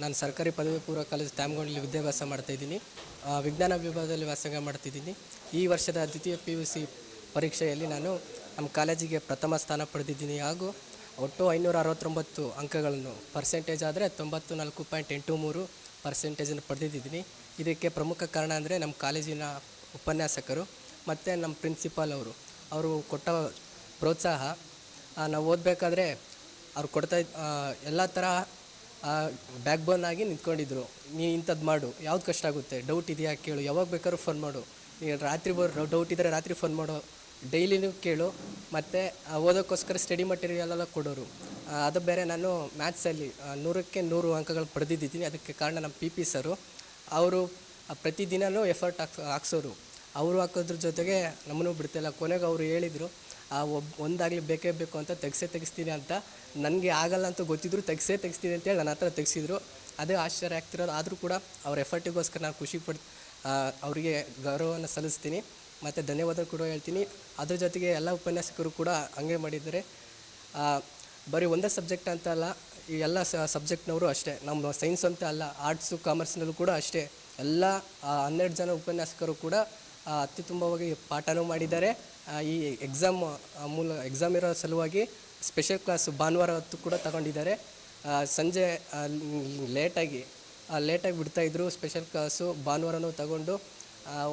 ನಾನು ಸರ್ಕಾರಿ ಪದವಿ ಪೂರ್ವ ಕಾಲೇಜು ತ್ಯಾಮಗೊಂಡಲ್ಲಿ ವಿದ್ಯಾಭ್ಯಾಸ ಮಾಡ್ತಾಯಿದ್ದೀನಿ. ವಿಜ್ಞಾನ ವಿಭಾಗದಲ್ಲಿ ವ್ಯಾಸಂಗ ಮಾಡ್ತಿದ್ದೀನಿ. ಈ ವರ್ಷದ ದ್ವಿತೀಯ PUC ಪರೀಕ್ಷೆಯಲ್ಲಿ ನಾನು ನಮ್ಮ ಕಾಲೇಜಿಗೆ ಪ್ರಥಮ ಸ್ಥಾನ ಪಡೆದಿದ್ದೀನಿ ಹಾಗೂ ಒಟ್ಟು 569 ಅಂಕಗಳನ್ನು ಪರ್ಸೆಂಟೇಜ್ ಆದರೆ 94.83% ಪಡೆದಿದ್ದೀನಿ. ಇದಕ್ಕೆ ಪ್ರಮುಖ ಕಾರಣ ಅಂದರೆ ನಮ್ಮ ಕಾಲೇಜಿನ ಉಪನ್ಯಾಸಕರು ಮತ್ತು ನಮ್ಮ ಪ್ರಿನ್ಸಿಪಾಲ್ ಅವರು ಕೊಟ್ಟ ಪ್ರೋತ್ಸಾಹ. ನಾವು ಓದಬೇಕಾದ್ರೆ ಅವ್ರು ಕೊಡ್ತಾ ಎಲ್ಲ ಥರ ಬ್ಯಾಕ್ ಬೋನ್ ಆಗಿ ನಿಂತ್ಕೊಂಡಿದ್ರು. ನೀನು ಇಂಥದ್ದು ಮಾಡು, ಯಾವ್ದು ಕಷ್ಟ ಆಗುತ್ತೆ, ಡೌಟ್ ಇದೆಯಾ ಕೇಳು, ಯಾವಾಗ ಬೇಕಾದ್ರೂ ಫೋನ್ ಮಾಡು, ನೀನು ರಾತ್ರಿ ಡೌಟ್ ಇದ್ದರೆ ರಾತ್ರಿ ಫೋನ್ ಮಾಡು, ಡೈಲಿನೂ ಕೇಳು, ಮತ್ತು ಓದೋಕ್ಕೋಸ್ಕರ ಸ್ಟಡಿ ಮಟೀರಿಯಲೆಲ್ಲ ಕೊಡೋರು. ಅದು ಬೇರೆ ನಾನು ಮ್ಯಾಥ್ಸಲ್ಲಿ 100ಕ್ಕೆ 100 ಅಂಕಗಳು ಪಡೆದಿದ್ದೀನಿ. ಅದಕ್ಕೆ ಕಾರಣ ನಮ್ಮ PP ಸರು. ಅವರು ಪ್ರತಿದಿನವೂ ಎಫರ್ಟ್ ಹಾಕ್ಸೋರು. ಅವರು ಹಾಕೋದ್ರ ಜೊತೆಗೆ ನಮ್ಮನ್ನು ಬಿಡ್ತಿಲ್ಲ. ಕೊನೆಗೆ ಅವರು ಹೇಳಿದರು, ಒಂದಾಗಲಿ ಬೇಕೇ ಬೇಕು ಅಂತ ತೆಗಿಸ್ತೀನಿ ಅಂತ. ನನಗೆ ಆಗಲ್ಲ ಅಂತ ಗೊತ್ತಿದ್ರು ತೆಗಿಸ್ತೀನಿ ಅಂತೇಳಿ ನನ್ನ ಹತ್ರ ತೆಗೆಸಿದ್ರು. ಅದೇ ಆಶ್ಚರ್ಯ ಆಗ್ತಿರೋದು. ಆದರೂ ಕೂಡ ಅವ್ರ ಎಫರ್ಟಿಗೋಸ್ಕರ ನಾನು ಅವರಿಗೆ ಗೌರವವನ್ನು ಸಲ್ಲಿಸ್ತೀನಿ ಮತ್ತು ಧನ್ಯವಾದ ಕೂಡ ಹೇಳ್ತೀನಿ. ಅದ್ರ ಜೊತೆಗೆ ಎಲ್ಲ ಉಪನ್ಯಾಸಕರು ಕೂಡ ಹಂಗೆ ಮಾಡಿದ್ದಾರೆ. ಬರೀ ಒಂದೇ ಸಬ್ಜೆಕ್ಟ್ ಅಂತ ಅಲ್ಲ, ಈ ಎಲ್ಲ ಸಬ್ಜೆಕ್ಟ್ನವರು ಅಷ್ಟೇ. ನಮ್ಮ ಸೈನ್ಸ್ ಅಂತ ಅಲ್ಲ, ಆರ್ಟ್ಸು ಕಾಮರ್ಸ್ನಲ್ಲೂ ಕೂಡ ಅಷ್ಟೇ. ಎಲ್ಲ 12 ಜನ ಉಪನ್ಯಾಸಕರು ಕೂಡ ಅತ್ಯುತ್ತಮವಾಗಿ ಪಾಠನೂ ಮಾಡಿದ್ದಾರೆ. ಈ ಎಕ್ಸಾಮ್ ಇರೋ ಸಲುವಾಗಿ ಸ್ಪೆಷಲ್ ಕ್ಲಾಸು ಭಾನುವಾರ ಹೊತ್ತು ಕೂಡ ತಗೊಂಡಿದ್ದಾರೆ. ಸಂಜೆ ಲೇಟಾಗಿ ಬಿಡ್ತಾಯಿದ್ರು ಸ್ಪೆಷಲ್ ಕ್ಲಾಸು. ಭಾನುವಾರನೂ ತಗೊಂಡು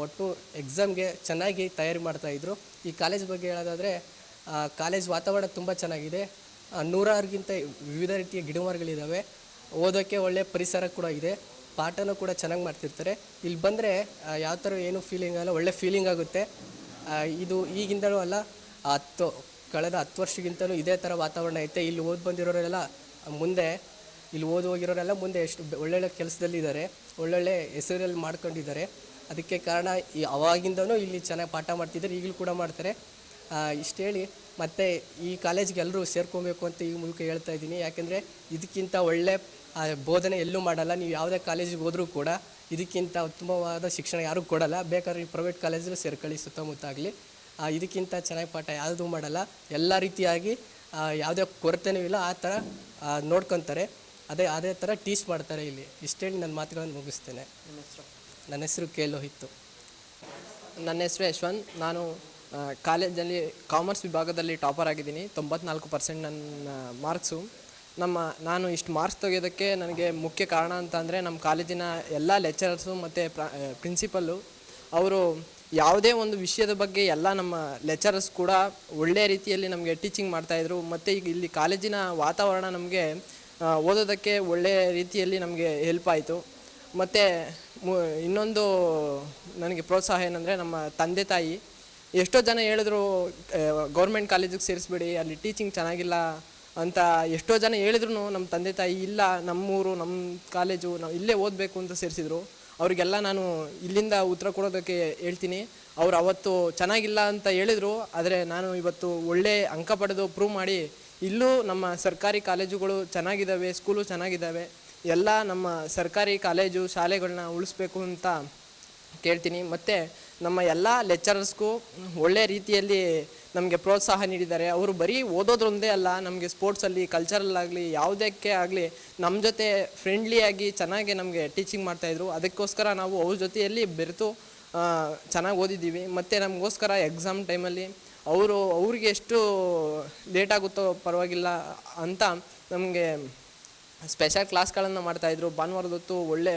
ಒಟ್ಟು ಎಕ್ಸಾಮ್ಗೆ ಚೆನ್ನಾಗಿ ತಯಾರಿ ಮಾಡ್ತಾಯಿದ್ರು. ಈ ಕಾಲೇಜ್ ಬಗ್ಗೆ ಹೇಳೋದಾದರೆ, ಕಾಲೇಜ್ ವಾತಾವರಣ ತುಂಬ ಚೆನ್ನಾಗಿದೆ. 100ಗಿಂತ ವಿವಿಧ ರೀತಿಯ ಗಿಡಮರಗಳಿದ್ದಾವೆ. ಓದೋಕ್ಕೆ ಒಳ್ಳೆಯ ಪರಿಸರ ಕೂಡ ಇದೆ. ಪಾಠನೂ ಕೂಡ ಚೆನ್ನಾಗಿ ಮಾಡ್ತಿರ್ತಾರೆ. ಇಲ್ಲಿ ಬಂದರೆ ಯಾವ ಥರ ಏನೂ ಫೀಲಿಂಗ್ ಆಗಲ್ಲ, ಒಳ್ಳೆ ಫೀಲಿಂಗ್ ಆಗುತ್ತೆ. ಇದು ಈಗಿಂದಲೂ ಅಲ್ಲ, ಕಳೆದ 10 ವರ್ಷಕ್ಕಿಂತಲೂ ಇದೇ ಥರ ವಾತಾವರಣ ಐತೆ. ಇಲ್ಲಿ ಬಂದಿರೋರೆಲ್ಲ ಮುಂದೆ, ಇಲ್ಲಿ ಹೋಗಿರೋರೆಲ್ಲ ಮುಂದೆ ಎಷ್ಟು ಒಳ್ಳೊಳ್ಳೆ ಕೆಲಸದಲ್ಲಿದ್ದಾರೆ, ಒಳ್ಳೊಳ್ಳೆ ಹೆಸರಲ್ಲಿ ಮಾಡ್ಕೊಂಡಿದ್ದಾರೆ. ಅದಕ್ಕೆ ಕಾರಣ ಅವಾಗಿಂದನೂ ಇಲ್ಲಿ ಚೆನ್ನಾಗಿ ಪಾಠ ಮಾಡ್ತಿದ್ದಾರೆ, ಈಗಲೂ ಕೂಡ ಮಾಡ್ತಾರೆ. ಇಷ್ಟು ಹೇಳಿ ಮತ್ತು ಈ ಕಾಲೇಜಿಗೆ ಎಲ್ಲರೂ ಸೇರ್ಕೊಬೇಕು ಅಂತ ಈ ಮೂಲಕ ಹೇಳ್ತಾ ಇದ್ದೀನಿ. ಯಾಕೆಂದರೆ ಇದಕ್ಕಿಂತ ಒಳ್ಳೆ ಬೋಧನೆ ಎಲ್ಲೂ ಮಾಡಲ್ಲ. ನೀವು ಯಾವುದೇ ಕಾಲೇಜಿಗೆ ಹೋದರೂ ಕೂಡ ಇದಕ್ಕಿಂತ ಉತ್ತಮವಾದ ಶಿಕ್ಷಣ ಯಾರೂ ಕೊಡಲ್ಲ. ಬೇಕಾದ್ರೆ ಪ್ರೈವೇಟ್ ಕಾಲೇಜಲ್ಲಿ ಸೇರ್ಕೊಳ್ಳಿ, ಸುತ್ತಮುತ್ತ ಆಗಲಿ. ಇದಕ್ಕಿಂತ ಚೆನ್ನಾಗಿ ಪಾಠ ಯಾವುದೂ ಮಾಡಲ್ಲ. ಎಲ್ಲ ರೀತಿಯಾಗಿ ಯಾವುದೇ ಕೊರತೆನೂ ಇಲ್ಲ, ಆ ಥರ ನೋಡ್ಕೊತಾರೆ. ಅದೇ ಥರ ಟೀಚ್ ಮಾಡ್ತಾರೆ ಇಲ್ಲಿ. ಇಷ್ಟೇಳಿ ನನ್ನ ಮಾತುಗಳನ್ನು ಮುಗಿಸ್ತೇನೆ. ನನ್ನ ಹೆಸರು ಕೆ. ಲೋಹಿತ್. ನನ್ನ ಹೆಸರು ಯಶವಂತ್. ನಾನು ಕಾಲೇಜಲ್ಲಿ ಕಾಮರ್ಸ್ ವಿಭಾಗದಲ್ಲಿ ಟಾಪರ್ ಆಗಿದ್ದೀನಿ. 94% ನನ್ನ ಮಾರ್ಕ್ಸು. ನಾನು ಇಷ್ಟು ಮಾರ್ಕ್ಸ್ ತೆಗೆಯೋದಕ್ಕೆ ನನಗೆ ಮುಖ್ಯ ಕಾರಣ ಅಂತ ಅಂದರೆ, ನಮ್ಮ ಕಾಲೇಜಿನ ಎಲ್ಲ ಲೆಕ್ಚರರ್ಸು ಮತ್ತು ಪ್ರಿನ್ಸಿಪಲ್ಲು ಅವರು ಯಾವುದೇ ಒಂದು ವಿಷಯದ ಬಗ್ಗೆ ಎಲ್ಲ ನಮ್ಮ ಲೆಕ್ಚರರ್ಸ್ ಕೂಡ ಒಳ್ಳೆಯ ರೀತಿಯಲ್ಲಿ ನಮಗೆ ಟೀಚಿಂಗ್ ಮಾಡ್ತಾಯಿದ್ರು. ಮತ್ತು ಈಗ ಇಲ್ಲಿ ಕಾಲೇಜಿನ ವಾತಾವರಣ ನಮಗೆ ಓದೋದಕ್ಕೆ ಒಳ್ಳೆಯ ರೀತಿಯಲ್ಲಿ ನಮಗೆ ಹೆಲ್ಪ್ ಆಯಿತು. ಮತ್ತು ಇನ್ನೊಂದು ನನಗೆ ಪ್ರೋತ್ಸಾಹ ಏನಂದರೆ, ನಮ್ಮ ತಂದೆ ತಾಯಿ ಎಷ್ಟೋ ಜನ ಹೇಳಿದ್ರು ಗೌರ್ಮೆಂಟ್ ಕಾಲೇಜಿಗೆ ಸೇರಿಸ್ಬೇಡಿ, ಅಲ್ಲಿ ಟೀಚಿಂಗ್ ಚೆನ್ನಾಗಿಲ್ಲ ಅಂತ ಎಷ್ಟೋ ಜನ ಹೇಳಿದ್ರು. ನಮ್ಮ ತಂದೆ ತಾಯಿ ಇಲ್ಲ, ನಮ್ಮೂರು, ನಮ್ಮ ಕಾಲೇಜು, ನಾವು ಇಲ್ಲೇ ಓದಬೇಕು ಅಂತ ಸೇರಿಸಿದ್ರು. ಅವರಿಗೆಲ್ಲ ನಾನು ಇಲ್ಲಿಂದ ಉತ್ತರ ಕೊಡೋದಕ್ಕೆ ಹೇಳ್ತೀನಿ. ಅವ್ರು ಅವತ್ತು ಚೆನ್ನಾಗಿಲ್ಲ ಅಂತ ಹೇಳಿದರು, ಆದರೆ ನಾನು ಇವತ್ತು ಒಳ್ಳೆ ಅಂಕ ಪಡೆದು ಪ್ರೂವ್ ಮಾಡಿ ಇಲ್ಲೂ ನಮ್ಮ ಸರ್ಕಾರಿ ಕಾಲೇಜುಗಳು ಚೆನ್ನಾಗಿದ್ದಾವೆ, ಸ್ಕೂಲು ಚೆನ್ನಾಗಿದ್ದಾವೆ. ಎಲ್ಲ ನಮ್ಮ ಸರ್ಕಾರಿ ಕಾಲೇಜು ಶಾಲೆಗಳನ್ನ ಉಳಿಸ್ಬೇಕು ಅಂತ ಕೇಳ್ತೀನಿ. ಮತ್ತು ನಮ್ಮ ಎಲ್ಲ ಲೆಕ್ಚರರ್ಸ್ಗೂ ಒಳ್ಳೆಯ ರೀತಿಯಲ್ಲಿ ನಮಗೆ ಪ್ರೋತ್ಸಾಹ ನೀಡಿದ್ದಾರೆ. ಅವರು ಬರೀ ಓದೋದ್ರೊಂದೇ ಅಲ್ಲ, ನಮಗೆ ಸ್ಪೋರ್ಟ್ಸಲ್ಲಿ, ಕಲ್ಚರಲ್ಲಾಗಲಿ, ಯಾವುದಕ್ಕೆ ಆಗಲಿ ನಮ್ಮ ಜೊತೆ ಫ್ರೆಂಡ್ಲಿಯಾಗಿ ಚೆನ್ನಾಗಿ ನಮಗೆ ಟೀಚಿಂಗ್ ಮಾಡ್ತಾಯಿದ್ರು. ಅದಕ್ಕೋಸ್ಕರ ನಾವು ಅವ್ರ ಜೊತೆಯಲ್ಲಿ ಬೆರೆತು ಚೆನ್ನಾಗಿ ಓದಿದ್ದೀವಿ. ಮತ್ತು ನಮಗೋಸ್ಕರ ಎಕ್ಸಾಮ್ ಟೈಮಲ್ಲಿ ಅವ್ರಿಗೆ ಎಷ್ಟು ಲೇಟಾಗುತ್ತೋ ಪರವಾಗಿಲ್ಲ ಅಂತ ನಮಗೆ ಸ್ಪೆಷಲ್ ಕ್ಲಾಸ್ಗಳನ್ನು ಮಾಡ್ತಾಯಿದ್ರು. ಭಾನುವಾರದ ಹೊತ್ತು ಒಳ್ಳೆ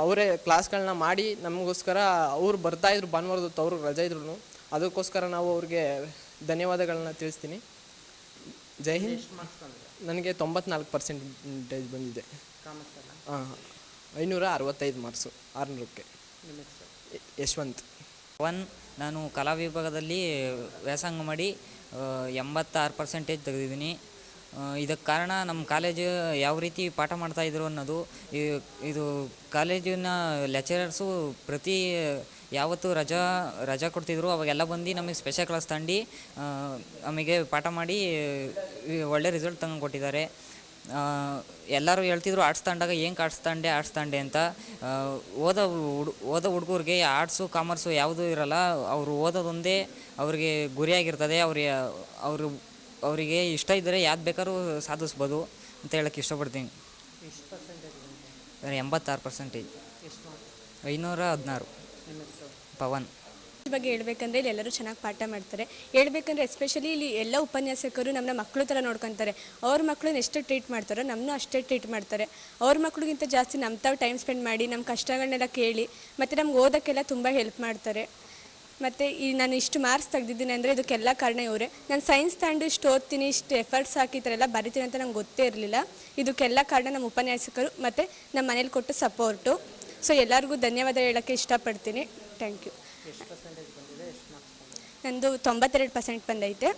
ಅವರೇ ಕ್ಲಾಸ್ಗಳನ್ನ ಮಾಡಿ ನಮಗೋಸ್ಕರ ಅವ್ರು ಬರ್ತಾಯಿದ್ರು. ಭಾನುವಾರದ ಹೊತ್ತು ಅವ್ರಿಗೆ ರಜೆ ಇದ್ರು. ಅದಕ್ಕೋಸ್ಕರ ನಾವು ಅವ್ರಿಗೆ ಧನ್ಯವಾದಗಳನ್ನ ತಿಳಿಸ್ತೀನಿ. ಜೈ ಹಿಂದ್. ನನಗೆ 94% ಬಂದಿದೆ. 565 ಮಾರ್ಕ್ಸು 600ಕ್ಕೆ. ಯಶವಂತ್. ನಾನು ಕಲಾ ವಿಭಾಗದಲ್ಲಿ ವ್ಯಾಸಂಗ ಮಾಡಿ 86% ತೆಗೆದಿದ್ದೀನಿ. ಇದಕ್ಕೆ ಕಾರಣ ನಮ್ಮ ಕಾಲೇಜು ಯಾವ ರೀತಿ ಪಾಠ ಮಾಡ್ತಾಯಿದ್ರು ಅನ್ನೋದು. ಇದು ಕಾಲೇಜಿನ ಲೆಕ್ಚರರ್ಸು ಯಾವತ್ತು ರಜಾ ಕೊಡ್ತಿದ್ರು, ಅವಾಗೆಲ್ಲ ಬಂದು ನಮಗೆ ಸ್ಪೆಷಲ್ ಕ್ಲಾಸ್ ತಗೊಂಡು ನಮಗೆ ಪಾಠ ಮಾಡಿ ಒಳ್ಳೆ ರಿಸಲ್ಟ್ ಕೊಟ್ಟಿದ್ದಾರೆ. ಎಲ್ಲರೂ ಹೇಳ್ತಿದ್ರು ಆರ್ಟ್ಸ್ ತಗೊಂಡಾಗ ಆರ್ಟ್ಸ್ ತಗೊಂಡೆ ಅಂತ. ಓದೋ ಹುಡುಗರಿಗೆ ಆರ್ಟ್ಸು ಕಾಮರ್ಸು ಯಾವುದೂ ಇರಲ್ಲ. ಅವರು ಓದೋದೊಂದೇ ಅವ್ರಿಗೆ ಗುರಿಯಾಗಿರ್ತದೆ. ಅವರಿಗೆ ಇಷ್ಟ ಇದ್ದರೆ ಯಾವ್ದು ಬೇಕಾದ್ರೂ ಸಾಧಿಸ್ಬೋದು ಅಂತ ಹೇಳೋಕ್ಕೆ ಇಷ್ಟಪಡ್ತೀನಿ. 86%. 516. ಪವನ್. ಬಗ್ಗೆ ಹೇಳ್ಬೇಕಂದ್ರೆ ಇಲ್ಲಿ ಎಲ್ಲರೂ ಚೆನ್ನಾಗಿ ಪಾಠ ಮಾಡ್ತಾರೆ. ಹೇಳ್ಬೇಕಂದ್ರೆ ಎಸ್ಪೆಷಲಿ ಇಲ್ಲಿ ಎಲ್ಲ ಉಪನ್ಯಾಸಕರು ನಮ್ಮನ್ನ ಮಕ್ಕಳು ಥರ ನೋಡ್ಕೊತಾರೆ. ಅವ್ರ ಮಕ್ಕಳನ್ನ ಎಷ್ಟು ಟ್ರೀಟ್ ಮಾಡ್ತಾರೋ ನಮ್ಮನ್ನೂ ಅಷ್ಟೇ ಟ್ರೀಟ್ ಮಾಡ್ತಾರೆ. ಅವ್ರ ಮಕ್ಳಿಗಿಂತ ಜಾಸ್ತಿ ನಮ್ಮ ತಾವು ಟೈಮ್ ಸ್ಪೆಂಡ್ ಮಾಡಿ ನಮ್ಮ ಕಷ್ಟಗಳನ್ನೆಲ್ಲ ಕೇಳಿ ಮತ್ತು ನಮ್ಗೆ ಓದೋಕ್ಕೆಲ್ಲ ತುಂಬ ಹೆಲ್ಪ್ ಮಾಡ್ತಾರೆ. ಮತ್ತು ಈ ನಾನು ಇಷ್ಟು ಮಾರ್ಕ್ಸ್ ತೆಗ್ದಿದ್ದೀನಿ ಅಂದರೆ ಇದಕ್ಕೆಲ್ಲ ಕಾರಣ ಇವರೇ. ನಾನು ಸೈನ್ಸ್ ತಗೊಂಡು ಇಷ್ಟು ಓದ್ತೀನಿ, ಇಷ್ಟು ಎಫರ್ಟ್ಸ್ ಹಾಕಿ ಈ ಥರ ಎಲ್ಲ ಬರಿತೀನಿ ಅಂತ ನಂಗೆ ಗೊತ್ತೇ ಇರಲಿಲ್ಲ. ಇದಕ್ಕೆಲ್ಲ ಕಾರಣ ನಮ್ಮ ಉಪನ್ಯಾಸಕರು ಮತ್ತು ನಮ್ಮ ಮನೇಲಿ ಕೊಟ್ಟು ಸಪೋರ್ಟು. ಸೊ ಎಲ್ಲರಿಗೂ ಧನ್ಯವಾದ ಹೇಳೋಕ್ಕೆ ಇಷ್ಟಪಡ್ತೀನಿ. Thank you. ನಂದು 92% ಬಂದೈತೆ.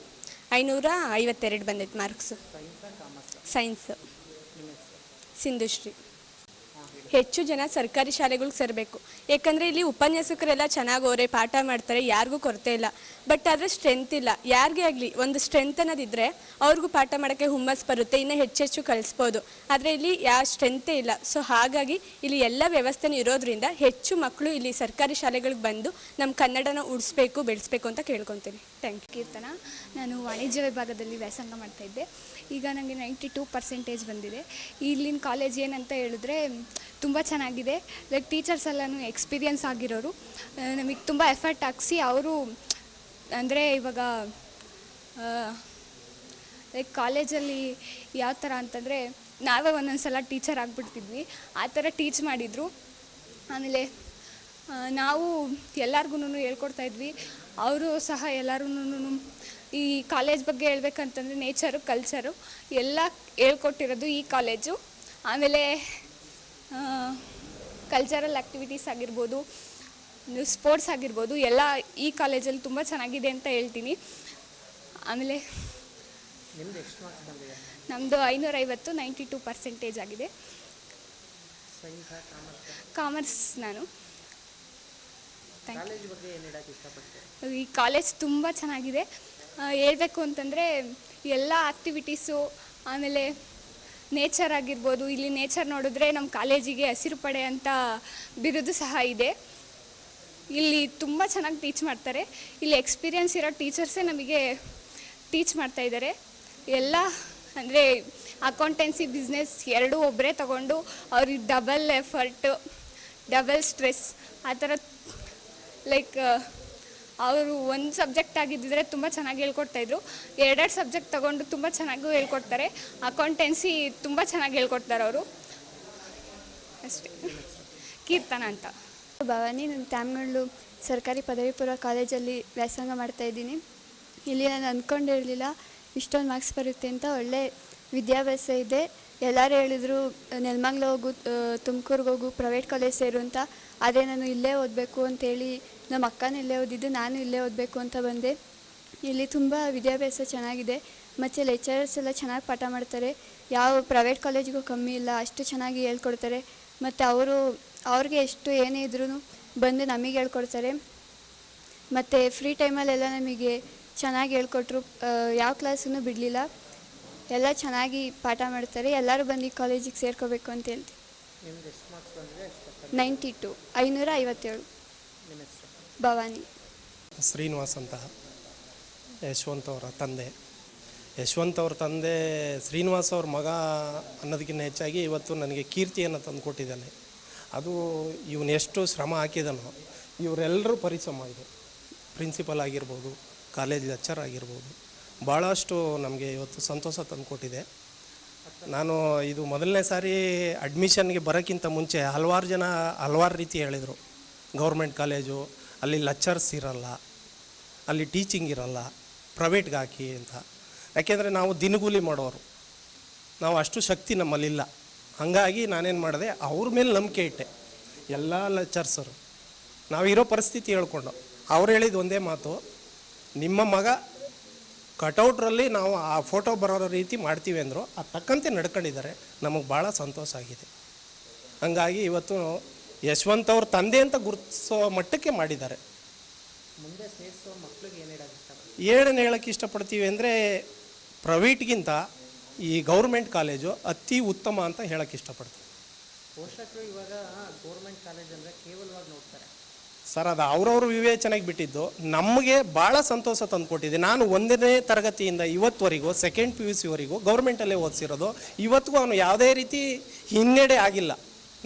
552 ಬಂದೈತೆ ಮಾರ್ಕ್ಸು. ಸೈನ್ಸ್. ಸಿಂಧುಶ್ರೀ. ಹೆಚ್ಚು ಜನ ಸರ್ಕಾರಿ ಶಾಲೆಗಳಿಗೆ ಸೇರಬೇಕು. ಯಾಕಂದರೆ ಇಲ್ಲಿ ಉಪನ್ಯಾಸಕರೆಲ್ಲ ಚೆನ್ನಾಗವ್ರೆ, ಪಾಠ ಮಾಡ್ತಾರೆ, ಯಾರಿಗೂ ಕೊರತೆ ಇಲ್ಲ. ಬಟ್ ಆದರೆ ಸ್ಟ್ರೆಂತ್ ಇಲ್ಲ. ಯಾರಿಗೇ ಆಗಲಿ ಒಂದು ಸ್ಟ್ರೆಂತ್ ಅನ್ನೋದಿದ್ದರೆ ಅವ್ರಿಗೂ ಪಾಠ ಮಾಡೋಕ್ಕೆ ಹುಮ್ಮಸ್ ಬರುತ್ತೆ, ಇನ್ನೂ ಹೆಚ್ಚೆಚ್ಚು ಕಲಿಸ್ಬೋದು. ಆದರೆ ಇಲ್ಲಿ ಯಾವ ಸ್ಟ್ರೆಂತೇ ಇಲ್ಲ. ಸೊ ಹಾಗಾಗಿ ಇಲ್ಲಿ ಎಲ್ಲ ವ್ಯವಸ್ಥೆನೂ ಇರೋದ್ರಿಂದ ಹೆಚ್ಚು ಮಕ್ಕಳು ಇಲ್ಲಿ ಸರ್ಕಾರಿ ಶಾಲೆಗಳಿಗೆ ಬಂದು ನಮ್ಮ ಕನ್ನಡನ ಉಳಿಸ್ಬೇಕು, ಬೆಳೆಸ್ಬೇಕು ಅಂತ ಕೇಳ್ಕೊತೀನಿ. Thank you. ಕೀರ್ತನ. ನಾನು ವಾಣಿಜ್ಯ ವಿಭಾಗದಲ್ಲಿ ವ್ಯಾಸಂಗ ಮಾಡ್ತಾಯಿದ್ದೆ. ಈಗ ನನಗೆ 92% ಬಂದಿದೆ. ಇಲ್ಲಿನ ಕಾಲೇಜ್ ಏನಂತ ಹೇಳಿದ್ರೆ ತುಂಬ ಚೆನ್ನಾಗಿದೆ. ಲೈಕ್ ಟೀಚರ್ಸ್ ಎಲ್ಲನೂ ಎಕ್ಸ್ಪೀರಿಯನ್ಸ್ ಆಗಿರೋರು, ನಮಗೆ ತುಂಬ ಎಫರ್ಟ್ ಹಾಕ್ಸಿ ಅವರು ಅಂದರೆ ಇವಾಗ ಲೈಕ್ ಕಾಲೇಜಲ್ಲಿ ಯಾವ ಥರ ಅಂತಂದರೆ ನಾವೇ ಒಂದೊಂದು ಸಲ ಟೀಚರ್ ಆಗಿಬಿಡ್ತಿದ್ವಿ, ಆ ಥರ ಟೀಚ್ ಮಾಡಿದರು. ಆಮೇಲೆ ನಾವು ಎಲ್ಲರಿಗೂ ಹೇಳ್ಕೊಡ್ತಾಯಿದ್ವಿ. ಅವರು ಸಹ ಎಲ್ಲರೂ ಈ ಕಾಲೇಜ್ ಬಗ್ಗೆ ಹೇಳ್ಬೇಕಂತಂದರೆ ನೇಚರು, ಕಲ್ಚರು ಎಲ್ಲ ಹೇಳ್ಕೊಟ್ಟಿರೋದು ಈ ಕಾಲೇಜು. ಆಮೇಲೆ ಕಲ್ಚರಲ್ ಆ್ಯಕ್ಟಿವಿಟೀಸ್ ಆಗಿರ್ಬೋದು, ಸ್ಪೋರ್ಟ್ಸ್ ಆಗಿರ್ಬೋದು, ಎಲ್ಲ ಈ ಕಾಲೇಜಲ್ಲಿ ತುಂಬ ಚೆನ್ನಾಗಿದೆ ಅಂತ ಹೇಳ್ತೀನಿ. ಆಮೇಲೆ ನಮ್ಮದು 550, 92% ಆಗಿದೆ. ಕಾಮರ್ಸ್ ನಾನು. ಈ ಕಾಲೇಜ್ ತುಂಬ ಚೆನ್ನಾಗಿದೆ. ಹೇಳ್ಬೇಕು ಅಂತಂದರೆ ಎಲ್ಲ ಆ್ಯಕ್ಟಿವಿಟೀಸು, ಆಮೇಲೆ ನೇಚರ್ ಆಗಿರ್ಬೋದು. ಇಲ್ಲಿ ನೇಚರ್ ನೋಡಿದ್ರೆ ನಮ್ಮ ಕಾಲೇಜಿಗೆ ಹಸಿರು ಪಡೆ ಅಂತ ಬಿರುದು ಸಹ ಇದೆ. ಇಲ್ಲಿ ತುಂಬ ಚೆನ್ನಾಗಿ ಟೀಚ್ ಮಾಡ್ತಾರೆ. ಇಲ್ಲಿ ಎಕ್ಸ್ಪೀರಿಯನ್ಸ್ ಇರೋ ಟೀಚರ್ಸೇ ನಮಗೆ ಟೀಚ್ ಮಾಡ್ತಾಯಿದ್ದಾರೆ. ಎಲ್ಲ ಅಂದರೆ ಅಕೌಂಟೆನ್ಸಿ, ಬಿಸ್ನೆಸ್ ಎರಡೂ ಒಬ್ಬರೇ ತಗೊಂಡು ಅವ್ರಿಗೆ ಡಬಲ್ ಎಫರ್ಟ್, ಡಬಲ್ ಸ್ಟ್ರೆಸ್ ಆ ಥರ. ಲೈಕ್ ಅವರು ಒಂದು ಸಬ್ಜೆಕ್ಟ್ ಆಗಿದ್ದಿದ್ರೆ ತುಂಬ ಚೆನ್ನಾಗಿ ಹೇಳ್ಕೊಡ್ತಾಯಿದ್ರು. 2 ಸಬ್ಜೆಕ್ಟ್ ತೊಗೊಂಡು ತುಂಬ ಚೆನ್ನಾಗೂ ಹೇಳ್ಕೊಡ್ತಾರೆ. ಅಕೌಂಟೆನ್ಸಿ ತುಂಬ ಚೆನ್ನಾಗಿ ಹೇಳ್ಕೊಡ್ತಾರೆ ಅವರು. ಅಷ್ಟೇ. ಕೀರ್ತನ ಅಂತ. ಭವಾನಿ. ನಾನು ತ್ಯಾಮನಹಳ್ಳಿ ಸರ್ಕಾರಿ ಪದವಿ ಪೂರ್ವ ಕಾಲೇಜಲ್ಲಿ ವ್ಯಾಸಂಗ ಮಾಡ್ತಾಯಿದ್ದೀನಿ. ಇಲ್ಲಿ ನಾನು ಅಂದ್ಕೊಂಡಿರಲಿಲ್ಲ ಇಷ್ಟೊಂದು ಮಾರ್ಕ್ಸ್ ಬರುತ್ತೆ ಅಂತ. ಒಳ್ಳೆ ವಿದ್ಯಾಭ್ಯಾಸ ಇದೆ. ಎಲ್ಲರೂ ಹೇಳಿದರು ನೆಲಮಂಗಲ ಹೋಗು, ತುಮಕೂರಿಗೆ ಹೋಗು, ಪ್ರೈವೇಟ್ ಕಾಲೇಜ್ ಸೇರು ಅಂತ. ಆದರೆ ನಾನು ಇಲ್ಲೇ ಓದಬೇಕು ಅಂತೇಳಿ, ನಮ್ಮ ಅಕ್ಕನೂ ಇಲ್ಲೇ ಓದಿದ್ದು, ನಾನು ಇಲ್ಲೇ ಓದಬೇಕು ಅಂತ ಬಂದೆ. ಇಲ್ಲಿ ತುಂಬ ವಿದ್ಯಾಭ್ಯಾಸ ಚೆನ್ನಾಗಿದೆ. ಮತ್ತು ಲೆಕ್ಚರರ್ಸ್ ಎಲ್ಲ ಚೆನ್ನಾಗಿ ಪಾಠ ಮಾಡ್ತಾರೆ. ಯಾವ ಪ್ರೈವೇಟ್ ಕಾಲೇಜಿಗೂ ಕಮ್ಮಿ ಇಲ್ಲ, ಅಷ್ಟು ಚೆನ್ನಾಗಿ ಹೇಳ್ಕೊಡ್ತಾರೆ. ಮತ್ತು ಅವ್ರಿಗೆ ಎಷ್ಟು ಏನೇ ಇದ್ರೂ ಬಂದು ನಮಗೆ ಹೇಳ್ಕೊಡ್ತಾರೆ. ಮತ್ತು ಫ್ರೀ ಟೈಮಲ್ಲೆಲ್ಲ ನಮಗೆ ಚೆನ್ನಾಗಿ ಹೇಳ್ಕೊಟ್ರು. ಯಾವ ಕ್ಲಾಸನ್ನು ಬಿಡಲಿಲ್ಲ. ಎಲ್ಲ ಚೆನ್ನಾಗಿ ಪಾಠ ಮಾಡ್ತಾರೆ. ಎಲ್ಲರೂ ಬಂದು ಈ ಕಾಲೇಜಿಗೆ ಸೇರ್ಕೋಬೇಕು ಅಂತ ಹೇಳ್ತೀವಿ. 92, 557. ಭವಾನಿ. ಶ್ರೀನಿವಾಸ್ ಅಂತ, ಯಶವಂತ್ ಅವರ ತಂದೆ. ಯಶವಂತ್ ಅವ್ರ ತಂದೆ ಶ್ರೀನಿವಾಸ್ ಅವ್ರ ಮಗ ಅನ್ನೋದಕ್ಕಿಂತ ಹೆಚ್ಚಾಗಿ ಇವತ್ತು ನನಗೆ ಕೀರ್ತಿಯನ್ನು ತಂದು ಕೊಟ್ಟಿದ್ದಾನೆ. ಅದು ಇವನು ಎಷ್ಟು ಶ್ರಮ ಹಾಕಿದನೋ ಇವರೆಲ್ಲರೂ ಪರಿಶ್ರಮ ಇದೆ. ಪ್ರಿನ್ಸಿಪಲ್ ಆಗಿರ್ಬೋದು, ಕಾಲೇಜ್ ಲೆಕ್ಚರ್ ಆಗಿರ್ಬೋದು, ಭಾಳಷ್ಟು ನಮಗೆ ಇವತ್ತು ಸಂತೋಷ ತಂದು ಕೊಟ್ಟಿದೆ. ನಾನು ಇದು ಮೊದಲನೇ ಸಾರಿ ಅಡ್ಮಿಷನ್ಗೆ ಬರೋಕ್ಕಿಂತ ಮುಂಚೆ ಹಲವಾರು ಜನ ಹಲವಾರು ರೀತಿ ಹೇಳಿದರು. ಗೌರ್ಮೆಂಟ್ ಕಾಲೇಜು, ಅಲ್ಲಿ ಲೆಕ್ಚರ್ಸ್ ಇರಲ್ಲ, ಅಲ್ಲಿ ಟೀಚಿಂಗ್ ಇರಲ್ಲ, ಪ್ರೈವೇಟ್ಗೆ ಹಾಕಿ ಅಂತ. ಯಾಕೆಂದರೆ ನಾವು ದಿನಗೂಲಿ ಮಾಡೋರು, ನಾವು ಅಷ್ಟು ಶಕ್ತಿ ನಮ್ಮಲ್ಲಿಲ್ಲ. ಹಾಗಾಗಿ ನಾನೇನು ಮಾಡಿದೆ, ಅವ್ರ ಮೇಲೆ ನಂಬಿಕೆ ಇಟ್ಟೆ. ಎಲ್ಲ ಲೆಕ್ಚರ್ಸರು ನಾವಿರೋ ಪರಿಸ್ಥಿತಿ ಹೇಳ್ಕೊಂಡು ಅವ್ರು ಹೇಳಿದ ಒಂದೇ ಮಾತು, ನಿಮ್ಮ ಮಗ ಕಟೌಟ್ರಲ್ಲಿ ನಾವು ಆ ಫೋಟೋ ಬರೋ ರೀತಿ ಮಾಡ್ತೀವಿ ಅಂದರು. ಅದು ತಕ್ಕಂತೆ ನಡ್ಕೊಂಡಿದ್ದಾರೆ. ನಮಗೆ ಭಾಳ ಸಂತೋಷ ಆಗಿದೆ. ಹಾಗಾಗಿ ಇವತ್ತು ಯಶವಂತ್ ಅವ್ರ ತಂದೆ ಅಂತ ಗುರುತಿಸೋ ಮಟ್ಟಕ್ಕೆ ಮಾಡಿದ್ದಾರೆ. ಮುಂದೆ ಸೇರಿಸೋ ಮಕ್ಕಳಿಗೆ ಏನು ಹೇಳೋಕ್ಕೆ ಇಷ್ಟಪಡ್ತೀವಿ ಅಂದರೆ, ಪ್ರೈವೇಟ್ಗಿಂತ ಈ ಗೌರ್ಮೆಂಟ್ ಕಾಲೇಜು ಅತಿ ಉತ್ತಮ ಅಂತ ಹೇಳೋಕ್ಕೆ ಇಷ್ಟಪಡ್ತೀವಿ. ಪೋಷಕರು ಇವಾಗ ಗೌರ್ಮೆಂಟ್ ಕಾಲೇಜ್ ಅಂದರೆ ಕೇವಲವಾಗಿ ನೋಡ್ತಾರೆ. ಸರ್ ಅದು ಅವ್ರವ್ರ ವಿವೇಚನೆಗೆ ಬಿಟ್ಟಿದ್ದು. ನಮಗೆ ಭಾಳ ಸಂತೋಷ ತಂದುಕೊಟ್ಟಿದೆ. ನಾನು 1ನೇ ತರಗತಿಯಿಂದ ಇವತ್ತುವರೆಗೂ ಸೆಕೆಂಡ್ PUC ವರೆಗೂ ಗೌರ್ಮೆಂಟಲ್ಲೇ ಓದಿಸಿರೋದು. ಇವತ್ತಿಗೂ ಅವನು ಯಾವುದೇ ರೀತಿ ಹಿನ್ನಡೆ ಆಗಿಲ್ಲ.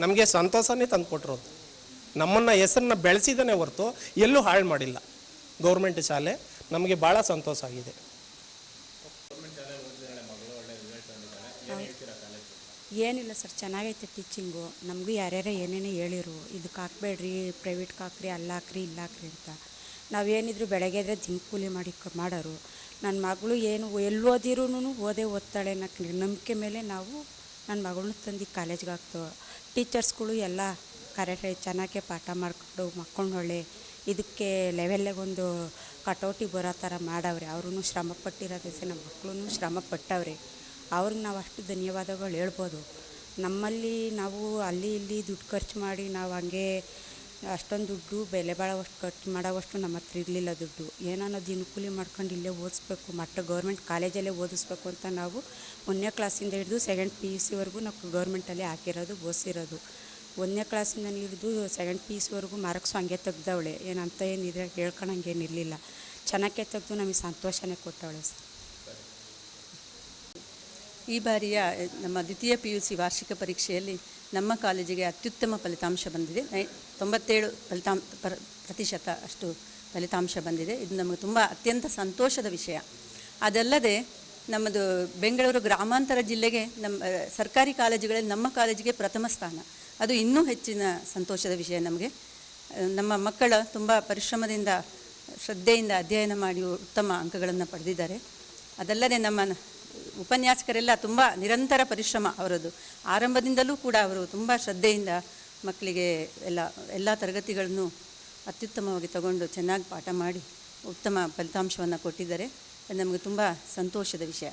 ನಮಗೆ ಸಂತೋಷನೇ ತಂದುಕೊಟ್ಟಿರೋದು. ನಮ್ಮನ್ನು ಹೆಸರನ್ನ ಬೆಳೆಸಿದಾನೆ ಹೊರತು ಎಲ್ಲೂ ಹಾಳು ಮಾಡಿಲ್ಲ. ಗೌರ್ಮೆಂಟ್ ಶಾಲೆ ನಮಗೆ ಭಾಳ ಸಂತೋಷ ಆಗಿದೆ. ಏನಿಲ್ಲ ಸರ್, ಚೆನ್ನಾಗೈತೆ ಟೀಚಿಂಗು. ನಮಗೂ ಯಾರ್ಯಾರ ಏನೇನೋ ಹೇಳಿರು, ಇದಕ್ಕೆ ಹಾಕ್ಬೇಡ್ರಿ, ಪ್ರೈವೇಟ್ಗೆ ಹಾಕ್ರಿ, ಅಲ್ಲಿ ಹಾಕ್ರಿ, ಇಲ್ಲಿ ಹಾಕ್ರಿ ಅಂತ. ನಾವೇನಿದ್ರು ಬೆಳಗ್ಗೆ ಎದ್ರೆ ದಿನ ಕೂಲಿ ಮಾಡೋರು. ನನ್ನ ಮಗಳು ಏನು ಎಲ್ಲಿ ಓದಿರೂ ಓದ್ತಾಳೆ ಅನ್ನೋ ನಂಬಿಕೆ ಮೇಲೆ ನಾವು ನನ್ನ ಮಗಳನ್ನ ತಂದು ಕಾಲೇಜ್ಗೆ ಹಾಕ್ತೇವೆ. ಟೀಚರ್ಸ್ಗಳು ಎಲ್ಲ ಕರೆಕ್ಟಾಗಿ ಚೆನ್ನಾಗೇ ಪಾಠ ಮಕ್ಕಳು ಒಳ್ಳೆ ಇದಕ್ಕೆ ಲೆವೆಲ್ಲಾಗೊಂದು ಕಟೌಟಿ ಬರೋ ಥರ ಮಾಡವ್ರೆ. ಅವ್ರೂ ಶ್ರಮ ಪಟ್ಟಿರೋದೇ ನಮ್ಮ ಮಕ್ಕಳು ಶ್ರಮ ಪಟ್ಟವ್ರೆ. ಅವ್ರಿಗೆ ನಾವು ಅಷ್ಟು ಧನ್ಯವಾದಗಳು ಹೇಳ್ಬೋದು. ನಮ್ಮಲ್ಲಿ ನಾವು ಅಲ್ಲಿ ಇಲ್ಲಿ ದುಡ್ಡು ಖರ್ಚು ಮಾಡಿ ನಾವು ಹಂಗೆ ಅಷ್ಟೊಂದು ದುಡ್ಡು ಬೆಲೆ ಬಾಳೋವಷ್ಟು ಖರ್ಚು ಮಾಡೋವಷ್ಟು ನಮ್ಮ ಹತ್ರ ಇರಲಿಲ್ಲ ದುಡ್ಡು. ಏನೋ ದಿನಕೂಲಿ ಮಾಡ್ಕೊಂಡು ಇಲ್ಲೇ ಓದಿಸ್ಬೇಕು, ಗೌರ್ಮೆಂಟ್ ಕಾಲೇಜಲ್ಲೇ ಓದಿಸ್ಬೇಕು ಅಂತ ನಾವು 1ನೇ ಕ್ಲಾಸಿಂದ ಹಿಡಿದು ಸೆಕೆಂಡ್ PUC ವರೆಗೂ ನಾವು ಗೌರ್ಮೆಂಟಲ್ಲೇ ಹಾಕಿರೋದು, ಓದಿಸಿರೋದು. 1ನೇ ಕ್ಲಾಸಿಂದ ಹಿಡಿದು ಸೆಕೆಂಡ್ PUC ವರೆಗೂ ಮಾರ್ಕ್ಸು ಹಂಗೆ ತೆಗ್ದವಳೆ. ಏನಂತ ಏನಿದ್ರೆ ಹೇಳ್ಕೊಳಂಗೇನಿರಲಿಲ್ಲ. ಚೆನ್ನಾಗೇ ತೆಗೆದು ನಮಗೆ ಸಂತೋಷನೇ ಕೊಟ್ಟವಳೆ ಸರ್. ಈ ಬಾರಿಯ ನಮ್ಮ ದ್ವಿತೀಯ PUC ವಾರ್ಷಿಕ ಪರೀಕ್ಷೆಯಲ್ಲಿ ನಮ್ಮ ಕಾಲೇಜಿಗೆ ಅತ್ಯುತ್ತಮ ಫಲಿತಾಂಶ ಬಂದಿದೆ. 97% ಅಷ್ಟು ಫಲಿತಾಂಶ ಬಂದಿದೆ. ಇದು ನಮಗೆ ತುಂಬ ಅತ್ಯಂತ ಸಂತೋಷದ ವಿಷಯ. ಅದಲ್ಲದೆ ನಮ್ಮದು ಬೆಂಗಳೂರು ಗ್ರಾಮಾಂತರ ಜಿಲ್ಲೆಗೆ ಸರ್ಕಾರಿ ಕಾಲೇಜುಗಳಲ್ಲಿ ನಮ್ಮ ಕಾಲೇಜಿಗೆ ಪ್ರಥಮ ಸ್ಥಾನ. ಅದು ಇನ್ನೂ ಹೆಚ್ಚಿನ ಸಂತೋಷದ ವಿಷಯ ನಮಗೆ. ನಮ್ಮ ಮಕ್ಕಳು ತುಂಬ ಪರಿಶ್ರಮದಿಂದ ಶ್ರದ್ಧೆಯಿಂದ ಅಧ್ಯಯನ ಮಾಡಿ ಉತ್ತಮ ಅಂಕಗಳನ್ನು ಪಡೆದಿದ್ದಾರೆ. ಅದಲ್ಲದೆ ನಮ್ಮ ಉಪನ್ಯಾಸಕರೆಲ್ಲ ತುಂಬ ನಿರಂತರ ಪರಿಶ್ರಮ ಅವರದ್ದು. ಆರಂಭದಿಂದಲೂ ಕೂಡ ಅವರು ತುಂಬ ಶ್ರದ್ಧೆಯಿಂದ ಮಕ್ಕಳಿಗೆ ಎಲ್ಲ ತರಗತಿಗಳನ್ನು ಅತ್ಯುತ್ತಮವಾಗಿ ತಗೊಂಡು ಚೆನ್ನಾಗಿ ಪಾಠ ಮಾಡಿ ಉತ್ತಮ ಫಲಿತಾಂಶವನ್ನು ಕೊಟ್ಟಿದ್ದಾರೆ. ಅದು ನಮಗೆ ತುಂಬ ಸಂತೋಷದ ವಿಷಯ.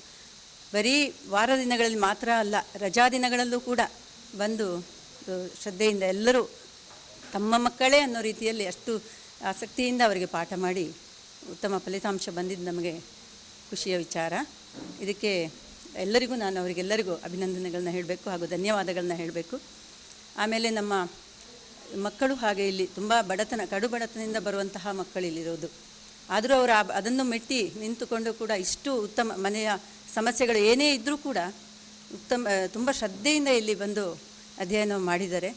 ಬರೀ ವಾರ ದಿನಗಳಲ್ಲಿ ಮಾತ್ರ ಅಲ್ಲ, ರಜಾ ದಿನಗಳಲ್ಲೂ ಕೂಡ ಬಂದು ಶ್ರದ್ಧೆಯಿಂದ ಎಲ್ಲರೂ ತಮ್ಮ ಮಕ್ಕಳೇ ಅನ್ನೋ ರೀತಿಯಲ್ಲಿ ಅಷ್ಟು ಆಸಕ್ತಿಯಿಂದ ಅವರಿಗೆ ಪಾಠ ಮಾಡಿ ಉತ್ತಮ ಫಲಿತಾಂಶ ಬಂದಿದ್ದು ನಮಗೆ ಖುಷಿಯ ವಿಚಾರ. ಇದಕ್ಕೆ ಎಲ್ಲರಿಗೂ ನಾನು ಅವರಿಗೆಲ್ಲರಿಗೂ ಅಭಿನಂದನೆಗಳನ್ನ ಹೇಳಬೇಕು ಹಾಗೂ ಧನ್ಯವಾದಗಳನ್ನ ಹೇಳಬೇಕು. ಆಮೇಲೆ ನಮ್ಮ ಮಕ್ಕಳು ಹಾಗೆ ಇಲ್ಲಿ ತುಂಬ ಕಡು ಬಡತನದಿಂದ ಬರುವಂತಹ ಮಕ್ಕಳು ಇಲ್ಲಿರೋದು. ಆದರೂ ಅವರು ಅದನ್ನು ಮೆಟ್ಟಿ ನಿಂತುಕೊಂಡು ಕೂಡ ಇಷ್ಟು ಉತ್ತಮ ಮನೆಯ ಸಮಸ್ಯೆಗಳು ಏನೇ ಇದ್ದರೂ ಕೂಡ ತುಂಬ ಶ್ರದ್ಧೆಯಿಂದ ಇಲ್ಲಿ ಬಂದು ಅಧ್ಯಯನ ಮಾಡಿದ್ದಾರೆ.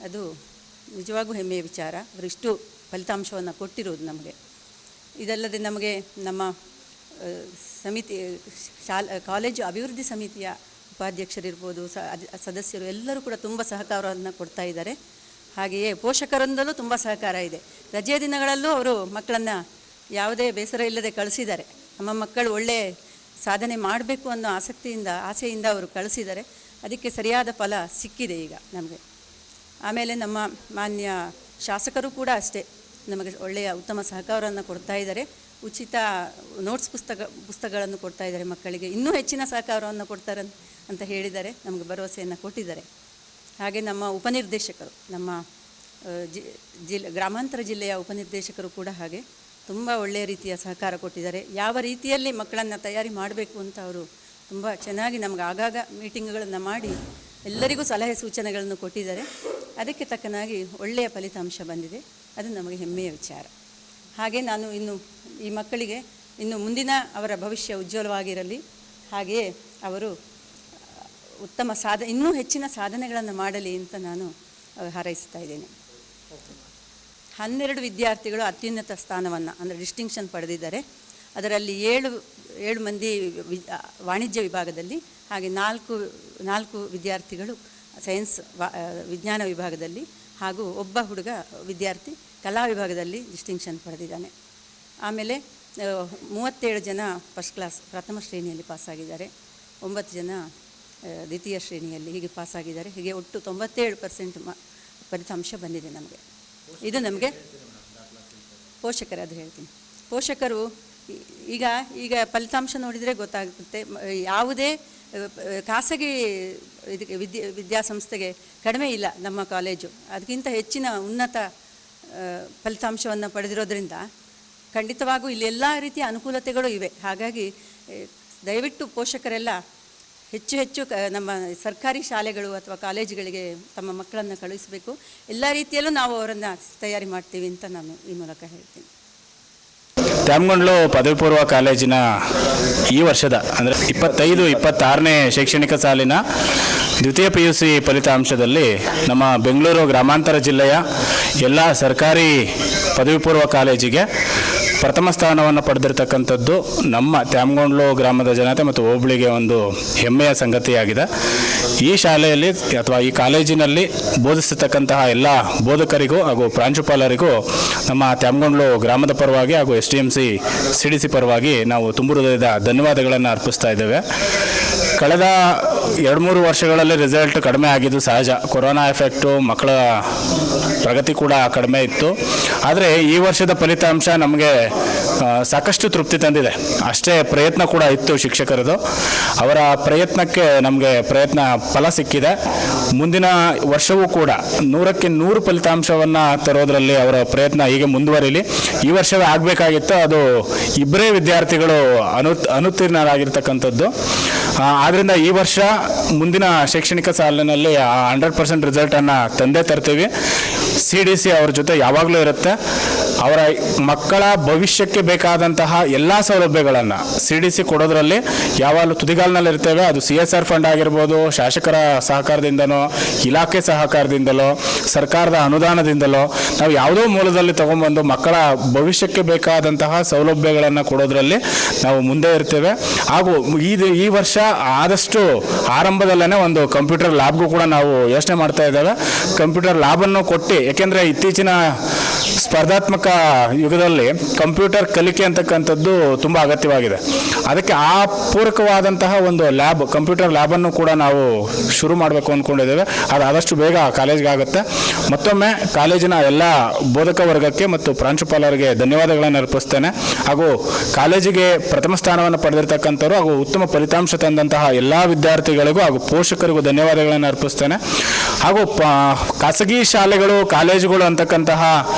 ಅದು ನಿಜವಾಗೂ ಹೆಮ್ಮೆಯ ವಿಚಾರ. ಅವರು ಇಷ್ಟು ಫಲಿತಾಂಶವನ್ನು ಕೊಟ್ಟಿರೋದು ನಮಗೆ. ಇದಲ್ಲದೆ ನಮಗೆ ನಮ್ಮ ಸಮಿತಿ ಕಾಲೇಜು ಅಭಿವೃದ್ಧಿ ಸಮಿತಿಯ ಉಪಾಧ್ಯಕ್ಷರಿರ್ಬೋದು, ಸದಸ್ಯರು ಎಲ್ಲರೂ ಕೂಡ ತುಂಬ ಸಹಕಾರವನ್ನು ಕೊಡ್ತಾ ಇದ್ದಾರೆ. ಹಾಗೆಯೇ ಪೋಷಕರಿಂದಲೂ ತುಂಬ ಸಹಕಾರ ಇದೆ. ರಜೆಯ ದಿನಗಳಲ್ಲೂ ಅವರು ಮಕ್ಕಳನ್ನು ಯಾವುದೇ ಬೇಸರ ಇಲ್ಲದೆ ಕಳಿಸಿದ್ದಾರೆ. ನಮ್ಮ ಮಕ್ಕಳು ಒಳ್ಳೆಯ ಸಾಧನೆ ಮಾಡಬೇಕು ಅನ್ನೋ ಆಸೆಯಿಂದ ಅವರು ಕಳಿಸಿದ್ದಾರೆ. ಅದಕ್ಕೆ ಸರಿಯಾದ ಫಲ ಸಿಕ್ಕಿದೆ ಈಗ ನಮಗೆ. ಆಮೇಲೆ ನಮ್ಮ ಮಾನ್ಯ ಶಾಸಕರು ಕೂಡ ಅಷ್ಟೇ ನಮಗೆ ಒಳ್ಳೆಯ ಉತ್ತಮ ಸಹಕಾರವನ್ನು ಕೊಡ್ತಾ ಇದ್ದಾರೆ. ಉಚಿತ ನೋಟ್ಸ್ ಪುಸ್ತಕಗಳನ್ನು ಕೊಡ್ತಾ ಇದ್ದಾರೆ ಮಕ್ಕಳಿಗೆ. ಇನ್ನೂ ಹೆಚ್ಚಿನ ಸಹಕಾರವನ್ನು ಕೊಡ್ತಾರೆ ಅಂತ ಹೇಳಿದ್ದಾರೆ, ನಮಗೆ ಭರವಸೆಯನ್ನು ಕೊಟ್ಟಿದ್ದಾರೆ. ಹಾಗೆ ನಮ್ಮ ಉಪನಿರ್ದೇಶಕರು, ನಮ್ಮ ಗ್ರಾಮಾಂತರ ಜಿಲ್ಲೆಯ ಉಪನಿರ್ದೇಶಕರು ಕೂಡ ಹಾಗೆ ತುಂಬ ಒಳ್ಳೆಯ ರೀತಿಯ ಸಹಕಾರ ಕೊಟ್ಟಿದ್ದಾರೆ. ಯಾವ ರೀತಿಯಲ್ಲಿ ಮಕ್ಕಳನ್ನು ತಯಾರಿ ಮಾಡಬೇಕು ಅಂತ ಅವರು ತುಂಬ ಚೆನ್ನಾಗಿ ನಮಗೆ ಆಗಾಗ ಮೀಟಿಂಗ್ಗಳನ್ನು ಮಾಡಿ ಎಲ್ಲರಿಗೂ ಸಲಹೆ ಸೂಚನೆಗಳನ್ನು ಕೊಟ್ಟಿದ್ದಾರೆ. ಅದಕ್ಕೆ ತಕ್ಕನಾಗಿ ಒಳ್ಳೆಯ ಫಲಿತಾಂಶ ಬಂದಿದೆ. ಅದು ನಮಗೆ ಹೆಮ್ಮೆಯ ವಿಚಾರ. ಹಾಗೆ ನಾನು ಈ ಮಕ್ಕಳಿಗೆ ಇನ್ನು ಮುಂದಿನ ಅವರ ಭವಿಷ್ಯ ಉಜ್ವಲವಾಗಿರಲಿ, ಹಾಗೆಯೇ ಅವರು ಉತ್ತಮ ಇನ್ನೂ ಹೆಚ್ಚಿನ ಸಾಧನೆಗಳನ್ನು ಮಾಡಲಿ ಅಂತ ನಾನು ಹಾರೈಸ್ತಾ ಇದ್ದೇನೆ. 12 ವಿದ್ಯಾರ್ಥಿಗಳು ಅತ್ಯುನ್ನತ ಸ್ಥಾನವನ್ನು ಅಂದರೆ ಡಿಸ್ಟಿಂಕ್ಷನ್ ಪಡೆದಿದ್ದಾರೆ. ಅದರಲ್ಲಿ 7 ಮಂದಿ ವಾಣಿಜ್ಯ ವಿಭಾಗದಲ್ಲಿ, ಹಾಗೆ 4 ವಿದ್ಯಾರ್ಥಿಗಳು ಸೈನ್ಸ್ ವಿಜ್ಞಾನ ವಿಭಾಗದಲ್ಲಿ, ಹಾಗೂ ಒಬ್ಬ ವಿದ್ಯಾರ್ಥಿ ಕಲಾ ವಿಭಾಗದಲ್ಲಿ ಡಿಸ್ಟಿಂಕ್ಷನ್ ಪಡೆದಿದ್ದಾನೆ. ಆಮೇಲೆ 37 ಜನ ಫಸ್ಟ್ ಕ್ಲಾಸ್ ಪ್ರಥಮ ಶ್ರೇಣಿಯಲ್ಲಿ ಪಾಸಾಗಿದ್ದಾರೆ, 9 ಜನ ದ್ವಿತೀಯ ಶ್ರೇಣಿಯಲ್ಲಿ ಹೀಗೆ ಪಾಸಾಗಿದ್ದಾರೆ. ಹೀಗೆ ಒಟ್ಟು 97% ಫಲಿತಾಂಶ ಬಂದಿದೆ ನಮಗೆ. ಇದು ನಮಗೆ ಅದು ಹೇಳ್ತೀನಿ. ಪೋಷಕರು ಈಗ ಫಲಿತಾಂಶ ನೋಡಿದರೆ ಗೊತ್ತಾಗುತ್ತೆ, ಯಾವುದೇ ಖಾಸಗಿ ಇದಕ್ಕೆ ವಿದ್ಯಾಸಂಸ್ಥೆಗೆ ಕಡಿಮೆ ಇಲ್ಲ ನಮ್ಮ ಕಾಲೇಜು. ಅದಕ್ಕಿಂತ ಹೆಚ್ಚಿನ ಉನ್ನತ ಫಲಿತಾಂಶವನ್ನು ಪಡೆದಿರೋದ್ರಿಂದ ಖಂಡಿತವಾಗೂ ಇಲ್ಲಿ ಎಲ್ಲ ರೀತಿಯ ಅನುಕೂಲತೆಗಳು ಇವೆ. ಹಾಗಾಗಿ ದಯವಿಟ್ಟು ಪೋಷಕರೆಲ್ಲ ಹೆಚ್ಚು ಹೆಚ್ಚು ನಮ್ಮ ಸರ್ಕಾರಿ ಶಾಲೆಗಳು ಅಥವಾ ಕಾಲೇಜುಗಳಿಗೆ ತಮ್ಮ ಮಕ್ಕಳನ್ನು ಕಳುಹಿಸಬೇಕು. ಎಲ್ಲ ರೀತಿಯಲ್ಲೂ ನಾವು ಅವರನ್ನು ತಯಾರಿ ಮಾಡ್ತೀವಿ ಅಂತ ನಾನು ಈ ಮೂಲಕ ಹೇಳ್ತೀನಿ. ತ್ಯಾಮಗೊಂಡ್ಲು ಪದವಿ ಪೂರ್ವ ಕಾಲೇಜಿನ ಈ ವರ್ಷದ ಅಂದರೆ 25-26ನೇ ಶೈಕ್ಷಣಿಕ ಸಾಲಿನ ದ್ವಿತೀಯ PUC ಫಲಿತಾಂಶದಲ್ಲಿ ನಮ್ಮ ಬೆಂಗಳೂರು ಗ್ರಾಮಾಂತರ ಜಿಲ್ಲೆಯ ಎಲ್ಲ ಸರ್ಕಾರಿ ಪದವಿ ಪೂರ್ವ ಕಾಲೇಜಿಗೆ ಪ್ರಥಮ ಸ್ಥಾನವನ್ನು ಪಡೆದಿರ್ತಕ್ಕಂಥದ್ದು ನಮ್ಮ ತ್ಯಾಮಗೊಂಡ್ಲು ಗ್ರಾಮದ ಜನತೆ ಮತ್ತು ಹೋಬಳಿಗೆ ಒಂದು ಹೆಮ್ಮೆಯ ಸಂಗತಿಯಾಗಿದೆ. ಈ ಶಾಲೆಯಲ್ಲಿ ಅಥವಾ ಈ ಕಾಲೇಜಿನಲ್ಲಿ ಬೋಧಿಸತಕ್ಕಂತಹ ಎಲ್ಲ ಬೋಧಕರಿಗೂ ಹಾಗೂ ಪ್ರಾಂಶುಪಾಲರಿಗೂ ನಮ್ಮ ತ್ಯಾಮಗೊಂಡ್ಲು ಗ್ರಾಮದ ಪರವಾಗಿ ಹಾಗೂ STMC CDC ಪರವಾಗಿ ನಾವು ತುಂಬು ಹೃದಯದ ಧನ್ಯವಾದಗಳನ್ನು ಅರ್ಪಿಸ್ತಾ ಇದ್ದೇವೆ. ಕಳೆದ 2-3 ವರ್ಷಗಳಲ್ಲಿ ರಿಸಲ್ಟ್ ಕಡಿಮೆ ಆಗಿದ್ದು ಸಹಜ. ಕೊರೋನಾ ಎಫೆಕ್ಟು, ಮಕ್ಕಳ ಪ್ರಗತಿ ಕೂಡ ಕಡಿಮೆ ಇತ್ತು. ಆದರೆ ಈ ವರ್ಷದ ಫಲಿತಾಂಶ ನಮಗೆ ಸಾಕಷ್ಟು ತೃಪ್ತಿ ತಂದಿದೆ. ಅಷ್ಟೇ ಪ್ರಯತ್ನ ಕೂಡ ಇತ್ತು ಶಿಕ್ಷಕರದು. ಅವರ ಪ್ರಯತ್ನಕ್ಕೆ ನಮಗೆ ಪ್ರಯತ್ನ ಫಲ ಸಿಕ್ಕಿದೆ. ಮುಂದಿನ ವರ್ಷವೂ ಕೂಡ 100ಕ್ಕೆ 100 ಫಲಿತಾಂಶವನ್ನು ತರೋದರಲ್ಲಿ ಅವರ ಪ್ರಯತ್ನ ಹೀಗೆ ಮುಂದುವರಿಲಿ. ಈ ವರ್ಷವೇ ಆಗಬೇಕಾಗಿತ್ತು, ಅದು ಇಬ್ಬರೇ ವಿದ್ಯಾರ್ಥಿಗಳು ಅನುತ್ತೀರ್ಣರಾಗಿರ್ತಕ್ಕಂಥದ್ದು. ಆದ್ದರಿಂದ ಈ ವರ್ಷ ಮುಂದಿನ ಶೈಕ್ಷಣಿಕ ಸಾಲಿನಲ್ಲಿ 100% ರಿಸಲ್ಟನ್ನು ತಂದೇ ತರ್ತೀವಿ. CDC ಅವ್ರ ಜೊತೆ ಯಾವಾಗಲೂ ಇರುತ್ತೆ. ಅವರ ಮಕ್ಕಳ ಭವಿಷ್ಯಕ್ಕೆ ಬೇಕಾದಂತಹ ಎಲ್ಲ ಸೌಲಭ್ಯಗಳನ್ನು CDC ಕೊಡೋದ್ರಲ್ಲಿ ಯಾವಾಗಲೂ ತುದಿಗಾಲಿನಲ್ಲಿರ್ತೇವೆ. ಅದು CSR ಫಂಡ್ ಆಗಿರ್ಬೋದು, ಶಾಸಕರ ಸಹಕಾರದಿಂದನೋ, ಇಲಾಖೆ ಸಹಕಾರದಿಂದಲೋ, ಸರ್ಕಾರದ ಅನುದಾನದಿಂದಲೋ ನಾವು ಯಾವುದೋ ಮೂಲದಲ್ಲಿ ತೊಗೊಂಬಂದು ಮಕ್ಕಳ ಭವಿಷ್ಯಕ್ಕೆ ಬೇಕಾದಂತಹ ಸೌಲಭ್ಯಗಳನ್ನು ಕೊಡೋದ್ರಲ್ಲಿ ನಾವು ಮುಂದೆ ಇರ್ತೇವೆ. ಹಾಗೂ ಈ ವರ್ಷ ಆದಷ್ಟು ಆರಂಭದಲ್ಲೇ ಒಂದು ಕಂಪ್ಯೂಟರ್ ಲ್ಯಾಬ್ಗೂ ಕೂಡ ನಾವು ಯೋಚನೆ ಮಾಡ್ತಾ ಇದ್ದೇವೆ. ಕಂಪ್ಯೂಟರ್ ಲ್ಯಾಬನ್ನು ಕೊಟ್ಟು, ಏಕೆಂದರೆ ಇತ್ತೀಚಿನ ಸ್ಪರ್ಧಾತ್ಮಕ ಯುಗದಲ್ಲಿ ಕಂಪ್ಯೂಟರ್ ಕಲಿಕೆ ಅಂತಕ್ಕಂಥದ್ದು ತುಂಬ ಅಗತ್ಯವಾಗಿದೆ. ಅದಕ್ಕೆ ಆ ಪೂರಕವಾದಂತಹ ಒಂದು ಲ್ಯಾಬ್, ಕಂಪ್ಯೂಟರ್ ಲ್ಯಾಬನ್ನು ಕೂಡ ನಾವು ಶುರು ಮಾಡಬೇಕು ಅಂದ್ಕೊಂಡಿದ್ದೇವೆ. ಅದು ಆದಷ್ಟು ಬೇಗ ಕಾಲೇಜ್ಗೆ ಆಗುತ್ತೆ. ಮತ್ತೊಮ್ಮೆ ಕಾಲೇಜಿನ ಎಲ್ಲ ಬೋಧಕ ವರ್ಗಕ್ಕೆ ಮತ್ತು ಪ್ರಾಂಶುಪಾಲರಿಗೆ ಧನ್ಯವಾದಗಳನ್ನು ಅರ್ಪಿಸ್ತೇನೆ. ಹಾಗೂ ಕಾಲೇಜಿಗೆ ಪ್ರಥಮ ಸ್ಥಾನವನ್ನು ಪಡೆದಿರ್ತಕ್ಕಂಥವ್ರು ಹಾಗೂ ಉತ್ತಮ ಫಲಿತಾಂಶ ತಂದಂತಹ ಎಲ್ಲ ವಿದ್ಯಾರ್ಥಿಗಳಿಗೂ ಹಾಗೂ ಪೋಷಕರಿಗೂ ಧನ್ಯವಾದಗಳನ್ನು ಅರ್ಪಿಸ್ತೇನೆ. ಹಾಗೂ ಖಾಸಗಿ ಶಾಲೆಗಳು, ಕಾಲೇಜುಗಳು ಅಂತಕ್ಕಂತಹ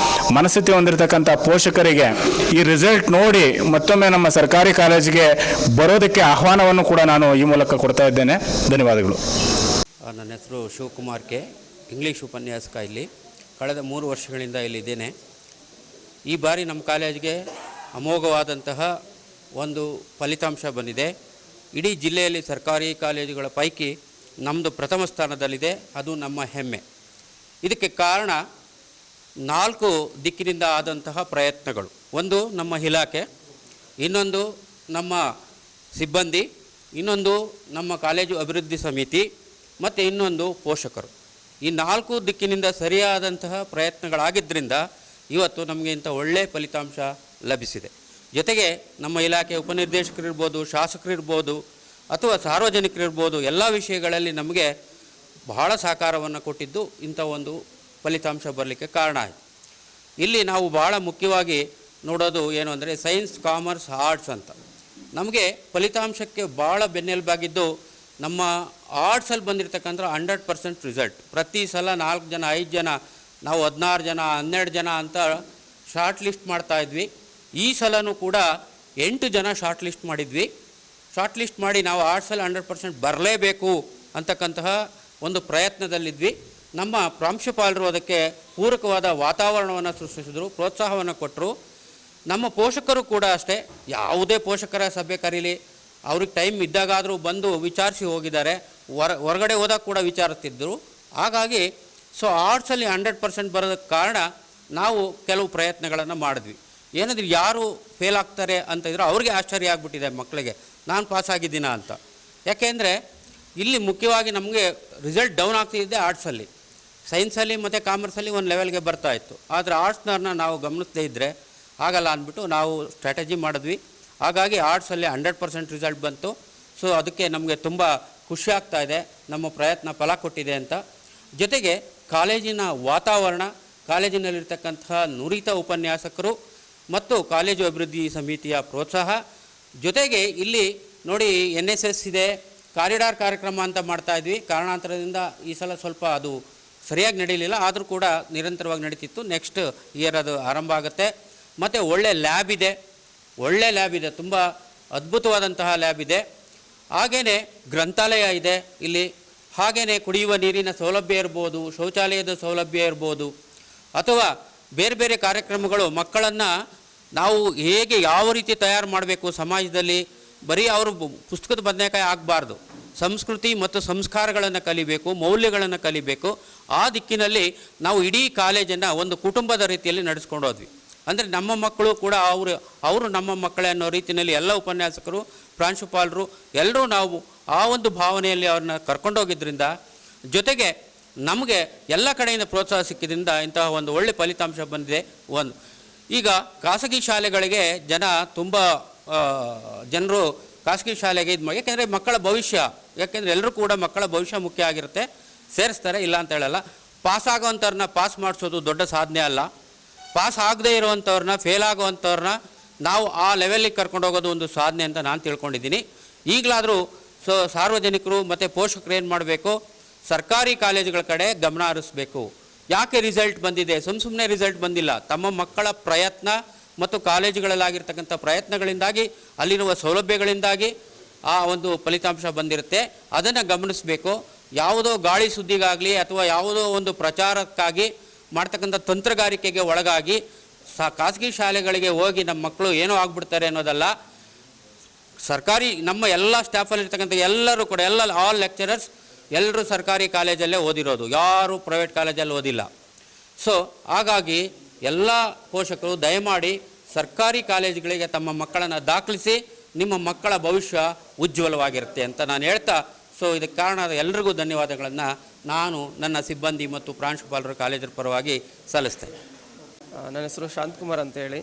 ಮನಸ್ಥಿತಿ ಹೊಂದಿರತಕ್ಕಂಥ ಪೋಷಕರಿಗೆ ಈ ರಿಸಲ್ಟ್ ನೋಡಿ ಮತ್ತೊಮ್ಮೆ ನಮ್ಮ ಸರ್ಕಾರಿ ಕಾಲೇಜಿಗೆ ಬರೋದಕ್ಕೆ ಆಹ್ವಾನವನ್ನು ಕೂಡ ನಾನು ಈ ಮೂಲಕ ಕೊಡ್ತಾ ಇದ್ದೇನೆ. ಧನ್ಯವಾದಗಳು. ನನ್ನ ಹೆಸರು ಶಿವಕುಮಾರ್ ಕೆ, ಇಂಗ್ಲೀಷ್ ಉಪನ್ಯಾಸಕ. ಇಲ್ಲಿ ಕಳೆದ 3 ವರ್ಷಗಳಿಂದ ಇಲ್ಲಿದ್ದೇನೆ. ಈ ಬಾರಿ ನಮ್ಮ ಕಾಲೇಜಿಗೆ ಅಮೋಘವಾದಂತಹ ಒಂದು ಫಲಿತಾಂಶ ಬಂದಿದೆ. ಇಡೀ ಜಿಲ್ಲೆಯಲ್ಲಿ ಸರ್ಕಾರಿ ಕಾಲೇಜುಗಳ ಪೈಕಿ ನಮ್ಮದು ಪ್ರಥಮ ಸ್ಥಾನದಲ್ಲಿದೆ. ಅದು ನಮ್ಮ ಹೆಮ್ಮೆ. ಇದಕ್ಕೆ ಕಾರಣ 4 ದಿಕ್ಕಿನಿಂದ ಆದಂತಹ ಪ್ರಯತ್ನಗಳು. ಒಂದು ನಮ್ಮ ಇಲಾಖೆ, ಇನ್ನೊಂದು ನಮ್ಮ ಸಿಬ್ಬಂದಿ, ಇನ್ನೊಂದು ನಮ್ಮ ಕಾಲೇಜು ಅಭಿವೃದ್ಧಿ ಸಮಿತಿ ಮತ್ತು ಇನ್ನೊಂದು ಪೋಷಕರು. ಈ 4 ದಿಕ್ಕಿನಿಂದ ಸರಿಯಾದಂತಹ ಪ್ರಯತ್ನಗಳಾಗಿದ್ದರಿಂದ ಇವತ್ತು ನಮಗೆ ಇಂಥ ಒಳ್ಳೆಯ ಫಲಿತಾಂಶ ಲಭಿಸಿದೆ. ಜೊತೆಗೆ ನಮ್ಮ ಇಲಾಖೆ ಉಪನಿರ್ದೇಶಕರಿರ್ಬೋದು, ಶಾಸಕರಿರ್ಬೋದು ಅಥವಾ ಸಾರ್ವಜನಿಕರಿರ್ಬೋದು, ಎಲ್ಲ ವಿಷಯಗಳಲ್ಲಿ ನಮಗೆ ಬಹಳ ಸಹಕಾರವನ್ನು ಕೊಟ್ಟಿದ್ದು ಇಂಥ ಒಂದು ಫಲಿತಾಂಶ ಬರಲಿಕ್ಕೆ ಕಾರಣ ಆಯಿತು. ಇಲ್ಲಿ ನಾವು ಬಹಳ ಮುಖ್ಯವಾಗಿ ನೋಡೋದು ಏನು ಅಂದರೆ ಸೈನ್ಸ್, ಕಾಮರ್ಸ್, ಆರ್ಟ್ಸ್ ಅಂತ. ನಮಗೆ ಫಲಿತಾಂಶಕ್ಕೆ ಭಾಳ ಬೆನ್ನೆಲುಬಾಗಿದ್ದು ನಮ್ಮ ಆರ್ಟ್ಸಲ್ಲಿ ಬಂದಿರತಕ್ಕಂಥ 100% ರಿಸಲ್ಟ್. ಪ್ರತಿ ಸಲ 4 ಜನ 5 ಜನ, ನಾವು 16 ಜನ 12 ಜನ ಅಂತ ಶಾರ್ಟ್ ಲಿಸ್ಟ್ ಮಾಡ್ತಾಯಿದ್ವಿ. ಈ ಸಲನೂ ಕೂಡ 8 ಜನ ಶಾರ್ಟ್ ಲಿಸ್ಟ್ ಮಾಡಿದ್ವಿ. ಶಾರ್ಟ್ ಲಿಸ್ಟ್ ಮಾಡಿ ನಾವು ಆರ್ಟ್ಸಲ್ಲಿ 100% ಬರಲೇಬೇಕು ಅಂತಕ್ಕಂತಹ ಒಂದು ಪ್ರಯತ್ನದಲ್ಲಿದ್ವಿ. ನಮ್ಮ ಪ್ರಾಂಶುಪಾಲರು ಅದಕ್ಕೆ ಪೂರಕವಾದ ವಾತಾವರಣವನ್ನು ಸೃಷ್ಟಿಸಿದ್ರು, ಪ್ರೋತ್ಸಾಹವನ್ನು ಕೊಟ್ಟರು. ನಮ್ಮ ಪೋಷಕರು ಕೂಡ ಅಷ್ಟೇ, ಯಾವುದೇ ಪೋಷಕರ ಸಭೆ ಕರೀಲಿ, ಅವ್ರಿಗೆ ಟೈಮ್ ಇದ್ದಾಗಾದರೂ ಬಂದು ವಿಚಾರಿಸಿ ಹೋಗಿದ್ದಾರೆ. ಹೊರಗಡೆ ಹೋದಾಗ ಕೂಡ ವಿಚಾರಿಸ್ತಿದ್ದರು. ಹಾಗಾಗಿ ಆರ್ಟ್ಸಲ್ಲಿ 100% ಬರೋದಕ್ಕೆ ಕಾರಣ ನಾವು ಕೆಲವು ಪ್ರಯತ್ನಗಳನ್ನು ಮಾಡಿದ್ವಿ. ಏನಾದರೂ ಯಾರು ಫೇಲ್ ಆಗ್ತಾರೆ ಅಂತಿದ್ರೆ ಅವ್ರಿಗೆ ಆಶ್ಚರ್ಯ ಆಗಿಬಿಟ್ಟಿದೆ ಮಕ್ಕಳಿಗೆ, ನಾನು ಪಾಸಾಗಿದ್ದೀನ ಅಂತ. ಯಾಕೆಂದರೆ ಇಲ್ಲಿ ಮುಖ್ಯವಾಗಿ ನಮಗೆ ರಿಸಲ್ಟ್ ಡೌನ್ ಆಗ್ತಿದ್ದೆ ಆರ್ಟ್ಸಲ್ಲಿ. ಸೈನ್ಸಲ್ಲಿ ಮತ್ತು ಕಾಮರ್ಸಲ್ಲಿ ಒಂದು ಲೆವೆಲ್ಗೆ ಬರ್ತಾಯಿತ್ತು. ಆದರೆ ಆರ್ಟ್ಸ್ನವ್ರನ್ನ ನಾವು ಗಮನಿಸದೇ ಇದ್ದರೆ ಆಗಲ್ಲ ಅಂದ್ಬಿಟ್ಟು ನಾವು ಸ್ಟ್ರಾಟಜಿ ಮಾಡಿದ್ವಿ. ಹಾಗಾಗಿ ಆರ್ಟ್ಸಲ್ಲಿ 100% ರಿಸಲ್ಟ್ ಬಂತು. ಅದಕ್ಕೆ ನಮಗೆ ತುಂಬ ಖುಷಿ ಆಗ್ತಾ ಇದೆ, ನಮ್ಮ ಪ್ರಯತ್ನ ಫಲ ಕೊಟ್ಟಿದೆ ಅಂತ. ಜೊತೆಗೆ ಕಾಲೇಜಿನ ವಾತಾವರಣ, ಕಾಲೇಜಿನಲ್ಲಿರ್ತಕ್ಕಂತಹ ನುರಿತ ಉಪನ್ಯಾಸಕರು ಮತ್ತು ಕಾಲೇಜು ಅಭಿವೃದ್ಧಿ ಸಮಿತಿಯ ಪ್ರೋತ್ಸಾಹ, ಜೊತೆಗೆ ಇಲ್ಲಿ ನೋಡಿ NSS ಇದೆ, ಕಾರಿಡಾರ್ ಕಾರ್ಯಕ್ರಮ ಅಂತ ಮಾಡ್ತಾಯಿದ್ವಿ. ಕಾರಣಾಂತರದಿಂದ ಈ ಸಲ ಸ್ವಲ್ಪ ಅದು ಸರಿಯಾಗಿ ನಡೀಲಿಲ್ಲ, ಆದರೂ ಕೂಡ ನಿರಂತರವಾಗಿ ನಡೀತಿತ್ತು. ನೆಕ್ಸ್ಟ್ ಇಯರ್ ಅದು ಆರಂಭ ಆಗುತ್ತೆ. ಮತ್ತು ಒಳ್ಳೆ ಲ್ಯಾಬ್ ಇದೆ, ತುಂಬ ಅದ್ಭುತವಾದಂತಹ ಲ್ಯಾಬ್ ಇದೆ. ಹಾಗೆಯೇ ಗ್ರಂಥಾಲಯ ಇದೆ ಇಲ್ಲಿ, ಹಾಗೆಯೇ ಕುಡಿಯುವ ನೀರಿನ ಸೌಲಭ್ಯ ಇರ್ಬೋದು, ಶೌಚಾಲಯದ ಸೌಲಭ್ಯ ಇರ್ಬೋದು, ಅಥವಾ ಬೇರೆ ಬೇರೆ ಕಾರ್ಯಕ್ರಮಗಳು ಮಕ್ಕಳನ್ನು ನಾವು ಹೇಗೆ ಯಾವ ರೀತಿ ತಯಾರು ಮಾಡಬೇಕು ಸಮಾಜದಲ್ಲಿ, ಬರೀ ಅವರು ಪುಸ್ತಕದ ಬದನೆಕಾಯಿ ಆಗಬಾರ್ದು, ಸಂಸ್ಕೃತಿ ಮತ್ತು ಸಂಸ್ಕಾರಗಳನ್ನು ಕಲಿಬೇಕು, ಮೌಲ್ಯಗಳನ್ನು ಕಲಿಬೇಕು. ಆ ದಿಕ್ಕಿನಲ್ಲಿ ನಾವು ಇಡೀ ಕಾಲೇಜನ್ನು ಒಂದು ಕುಟುಂಬದ ರೀತಿಯಲ್ಲಿ ನಡೆಸ್ಕೊಂಡು ಹೋದ್ವಿ. ಅಂದರೆ ನಮ್ಮ ಮಕ್ಕಳು ಕೂಡ ಅವರು ನಮ್ಮ ಮಕ್ಕಳೇ ಅನ್ನೋ ರೀತಿಯಲ್ಲಿ ಎಲ್ಲ ಉಪನ್ಯಾಸಕರು, ಪ್ರಾಂಶುಪಾಲರು ಎಲ್ಲರೂ ನಾವು ಆ ಒಂದು ಭಾವನೆಯಲ್ಲಿ ಅವ್ರನ್ನ ಕರ್ಕೊಂಡೋಗಿದ್ದರಿಂದ, ಜೊತೆಗೆ ನಮಗೆ ಎಲ್ಲ ಕಡೆಯಿಂದ ಪ್ರೋತ್ಸಾಹ ಸಿಕ್ಕಿದ್ರಿಂದ ಇಂತಹ ಒಂದು ಒಳ್ಳೆ ಫಲಿತಾಂಶ ಬಂದಿದೆ. ಈಗ ಖಾಸಗಿ ಶಾಲೆಗಳಿಗೆ ತುಂಬ ಜನರು ಖಾಸಗಿ ಶಾಲೆಗೆ ಇದು ಮಾಡಿ, ಯಾಕೆಂದರೆ ಮಕ್ಕಳ ಭವಿಷ್ಯ, ಯಾಕೆಂದರೆ ಎಲ್ಲರೂ ಕೂಡ ಮಕ್ಕಳ ಭವಿಷ್ಯ ಮುಖ್ಯ ಆಗಿರುತ್ತೆ, ಸೇರಿಸ್ತಾರೆ, ಇಲ್ಲ ಅಂತ ಹೇಳಲ್ಲ. ಪಾಸ್ ಆಗೋವಂಥವ್ರನ್ನ ಪಾಸ್ ಮಾಡಿಸೋದು ದೊಡ್ಡ ಸಾಧನೆ ಅಲ್ಲ, ಪಾಸ್ ಆಗದೇ ಇರುವಂಥವ್ರನ್ನ, ಫೇಲ್ ಆಗೋವಂಥವ್ರನ್ನ ನಾವು ಆ ಲೆವೆಲ್ಲಿಗೆ ಕರ್ಕೊಂಡು ಹೋಗೋದು ಒಂದು ಸಾಧನೆ ಅಂತ ನಾನು ತಿಳ್ಕೊಂಡಿದ್ದೀನಿ. ಈಗಲಾದರೂ ಸಾರ್ವಜನಿಕರು ಮತ್ತು ಪೋಷಕರು ಏನು ಮಾಡಬೇಕು, ಸರ್ಕಾರಿ ಕಾಲೇಜುಗಳ ಕಡೆ ಗಮನ ಹರಿಸಬೇಕು. ಯಾಕೆ ರಿಸಲ್ಟ್ ಬಂದಿದೆ, ಸುಮ್ಮನೆ ರಿಸಲ್ಟ್ ಬಂದಿಲ್ಲ, ತಮ್ಮ ಮಕ್ಕಳ ಪ್ರಯತ್ನ ಮತ್ತು ಕಾಲೇಜುಗಳಲ್ಲಾಗಿರ್ತಕ್ಕಂಥ ಪ್ರಯತ್ನಗಳಿಂದಾಗಿ, ಅಲ್ಲಿರುವ ಸೌಲಭ್ಯಗಳಿಂದಾಗಿ ಆ ಒಂದು ಫಲಿತಾಂಶ ಬಂದಿರುತ್ತೆ. ಅದನ್ನು ಗಮನಿಸಬೇಕು. ಯಾವುದೋ ಗಾಳಿ ಸುದ್ದಿಗಾಗಲಿ ಅಥವಾ ಯಾವುದೋ ಒಂದು ಪ್ರಚಾರಕ್ಕಾಗಿ ಮಾಡ್ತಕ್ಕಂಥ ತಂತ್ರಗಾರಿಕೆಗೆ ಒಳಗಾಗಿ ಖಾಸಗಿ ಶಾಲೆಗಳಿಗೆ ಹೋಗಿ ನಮ್ಮ ಮಕ್ಕಳು ಏನೋ ಆಗ್ಬಿಡ್ತಾರೆ ಅನ್ನೋದಲ್ಲ. ಸರ್ಕಾರಿ ನಮ್ಮ ಎಲ್ಲ ಸ್ಟಾಫಲ್ಲಿರ್ತಕ್ಕಂಥ ಎಲ್ಲರೂ ಕೂಡ ಆಲ್ ಲೆಕ್ಚರರ್ಸ್ ಎಲ್ಲರೂ ಸರ್ಕಾರಿ ಕಾಲೇಜಲ್ಲೇ ಓದಿರೋದು, ಯಾರೂ ಪ್ರೈವೇಟ್ ಕಾಲೇಜಲ್ಲಿ ಓದಿಲ್ಲ. ಸೊ ಹಾಗಾಗಿ ಎಲ್ಲ ಪೋಷಕರು ದಯಮಾಡಿ ಸರ್ಕಾರಿ ಕಾಲೇಜುಗಳಿಗೆ ತಮ್ಮ ಮಕ್ಕಳನ್ನು ದಾಖಲಿಸಿ, ನಿಮ್ಮ ಮಕ್ಕಳ ಭವಿಷ್ಯ ಉಜ್ವಲವಾಗಿರುತ್ತೆ ಅಂತ ನಾನು ಹೇಳ್ತಾ, ಸೊ ಇದಕ್ಕೆ ಕಾರಣವಾದ ಎಲ್ರಿಗೂ ಧನ್ಯವಾದಗಳನ್ನು ನಾನು ನನ್ನ ಸಿಬ್ಬಂದಿ ಮತ್ತು ಪ್ರಾಂಶುಪಾಲರು ಕಾಲೇಜರ ಪರವಾಗಿ ಸಲ್ಲಿಸ್ತೇನೆ. ನನ್ನ ಹೆಸರು ಶಾಂತಕುಮಾರ್ ಅಂತೇಳಿ,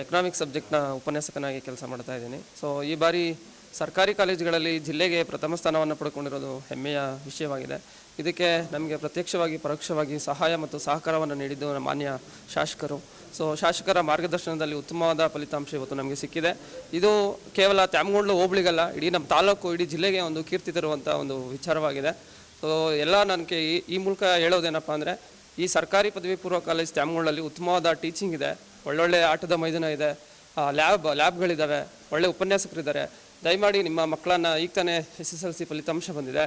ಎಕನಾಮಿಕ್ಸ್ ಸಬ್ಜೆಕ್ಟ್ನ ಉಪನ್ಯಾಸಕನಾಗಿ ಕೆಲಸ ಮಾಡ್ತಾ ಇದ್ದೀನಿ. ಸೊ ಈ ಬಾರಿ ಸರ್ಕಾರಿ ಕಾಲೇಜುಗಳಲ್ಲಿ ಜಿಲ್ಲೆಗೆ ಪ್ರಥಮ ಸ್ಥಾನವನ್ನು ಪಡ್ಕೊಂಡಿರೋದು ಹೆಮ್ಮೆಯ ವಿಷಯವಾಗಿದೆ. ಇದಕ್ಕೆ ನಮಗೆ ಪ್ರತ್ಯಕ್ಷವಾಗಿ ಪರೋಕ್ಷವಾಗಿ ಸಹಾಯ ಮತ್ತು ಸಹಕಾರವನ್ನು ನೀಡಿದ್ದು ನಮ್ಮ ಮಾನ್ಯ ಶಾಸಕರು. ಸೊ ಶಾಸಕರ ಮಾರ್ಗದರ್ಶನದಲ್ಲಿ ಉತ್ತಮವಾದ ಫಲಿತಾಂಶ ಇವತ್ತು ನಮಗೆ ಸಿಕ್ಕಿದೆ. ಇದು ಕೇವಲ ತ್ಯಾಮಗೊಂಡ್ಲು ಹೋಬಳಿಗಲ್ಲ, ಇಡೀ ನಮ್ಮ ತಾಲೂಕು, ಇಡೀ ಜಿಲ್ಲೆಗೆ ಒಂದು ಕೀರ್ತಿ ತರುವಂಥ ಒಂದು ವಿಚಾರವಾಗಿದೆ. ಸೊ ಎಲ್ಲ ನನಗೆ ಈ ಮೂಲಕ ಹೇಳೋದೇನಪ್ಪ ಅಂದರೆ, ಈ ಸರ್ಕಾರಿ ಪದವಿ ಪೂರ್ವ ಕಾಲೇಜ್ ತ್ಯಾಮಗೊಂಡ್ಲಲ್ಲಿ ಉತ್ತಮವಾದ ಟೀಚಿಂಗ್ ಇದೆ, ಒಳ್ಳೊಳ್ಳೆ ಆಟದ ಮೈದಾನ ಇದೆ, ಲ್ಯಾಬ್ಗಳಿದ್ದಾವೆ, ಒಳ್ಳೆ ಉಪನ್ಯಾಸಕರಿದ್ದಾರೆ. ದಯಮಾಡಿ ನಿಮ್ಮ ಮಕ್ಕಳನ್ನು, ಈಗ ತಾನೇ SSLC ಫಲಿತಾಂಶ ಬಂದಿದೆ,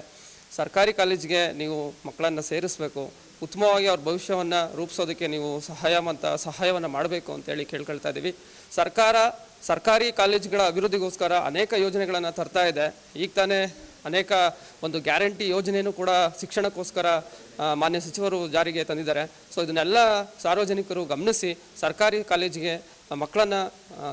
ಸರ್ಕಾರಿ ಕಾಲೇಜಿಗೆ ನೀವು ಮಕ್ಕಳನ್ನು ಸೇರಿಸಬೇಕು, ಉತ್ತಮವಾಗಿ ಅವ್ರ ಭವಿಷ್ಯವನ್ನು ರೂಪಿಸೋದಕ್ಕೆ ನೀವು ಸಹಾಯವನ್ನು ಮಾಡಬೇಕು ಅಂತೇಳಿ ಕೇಳ್ಕೊಳ್ತಾ ಇದ್ದೀವಿ. ಸರ್ಕಾರಿ ಕಾಲೇಜುಗಳ ಅಭಿವೃದ್ಧಿಗೋಸ್ಕರ ಅನೇಕ ಯೋಜನೆಗಳನ್ನು ತರ್ತಾ ಇದೆ. ಈಗ ತಾನೇ ಅನೇಕ ಒಂದು ಗ್ಯಾರಂಟಿ ಯೋಜನೆಯೂ ಕೂಡ ಶಿಕ್ಷಣಕ್ಕೋಸ್ಕರ ಮಾನ್ಯ ಸಚಿವರು ಜಾರಿಗೆ ತಂದಿದ್ದಾರೆ. ಸೊ ಇದನ್ನೆಲ್ಲ ಸಾರ್ವಜನಿಕರು ಗಮನಿಸಿ ಸರ್ಕಾರಿ ಕಾಲೇಜಿಗೆ ಮಕ್ಕಳನ್ನು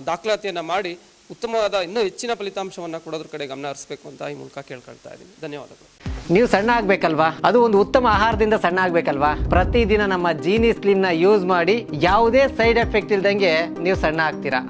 ದಾಖಲಾತಿಯನ್ನು ಮಾಡಿ ಉತ್ತಮವಾದ ಇನ್ನೂ ಹೆಚ್ಚಿನ ಫಲಿತಾಂಶವನ್ನು ಕೊಡೋದ್ರ ಕಡೆ ಗಮನ ಹರಿಸಬೇಕು ಅಂತ ಈ ಮೂಲಕ ಕೇಳ್ಕೊಳ್ತಾ ಇದ್ದೀನಿ. ಧನ್ಯವಾದಗಳು. ನೀವು ಸಣ್ಣ ಆಗಬೇಕಲ್ವಾ, ಅದು ಒಂದು ಉತ್ತಮ ಆಹಾರದಿಂದ ಸಣ್ಣ ಆಗಬೇಕಲ್ವಾ. ಪ್ರತಿದಿನ ನಮ್ಮ ಜೀನಿ ಸ್ಲಿಮ್ನ ಯೂಸ್ ಮಾಡಿ ಯಾವುದೇ ಸೈಡ್ ಎಫೆಕ್ಟ್ ಇಲ್ದಂಗೆ ನೀವು ಸಣ್ಣ ಆಗ್ತೀರಾ.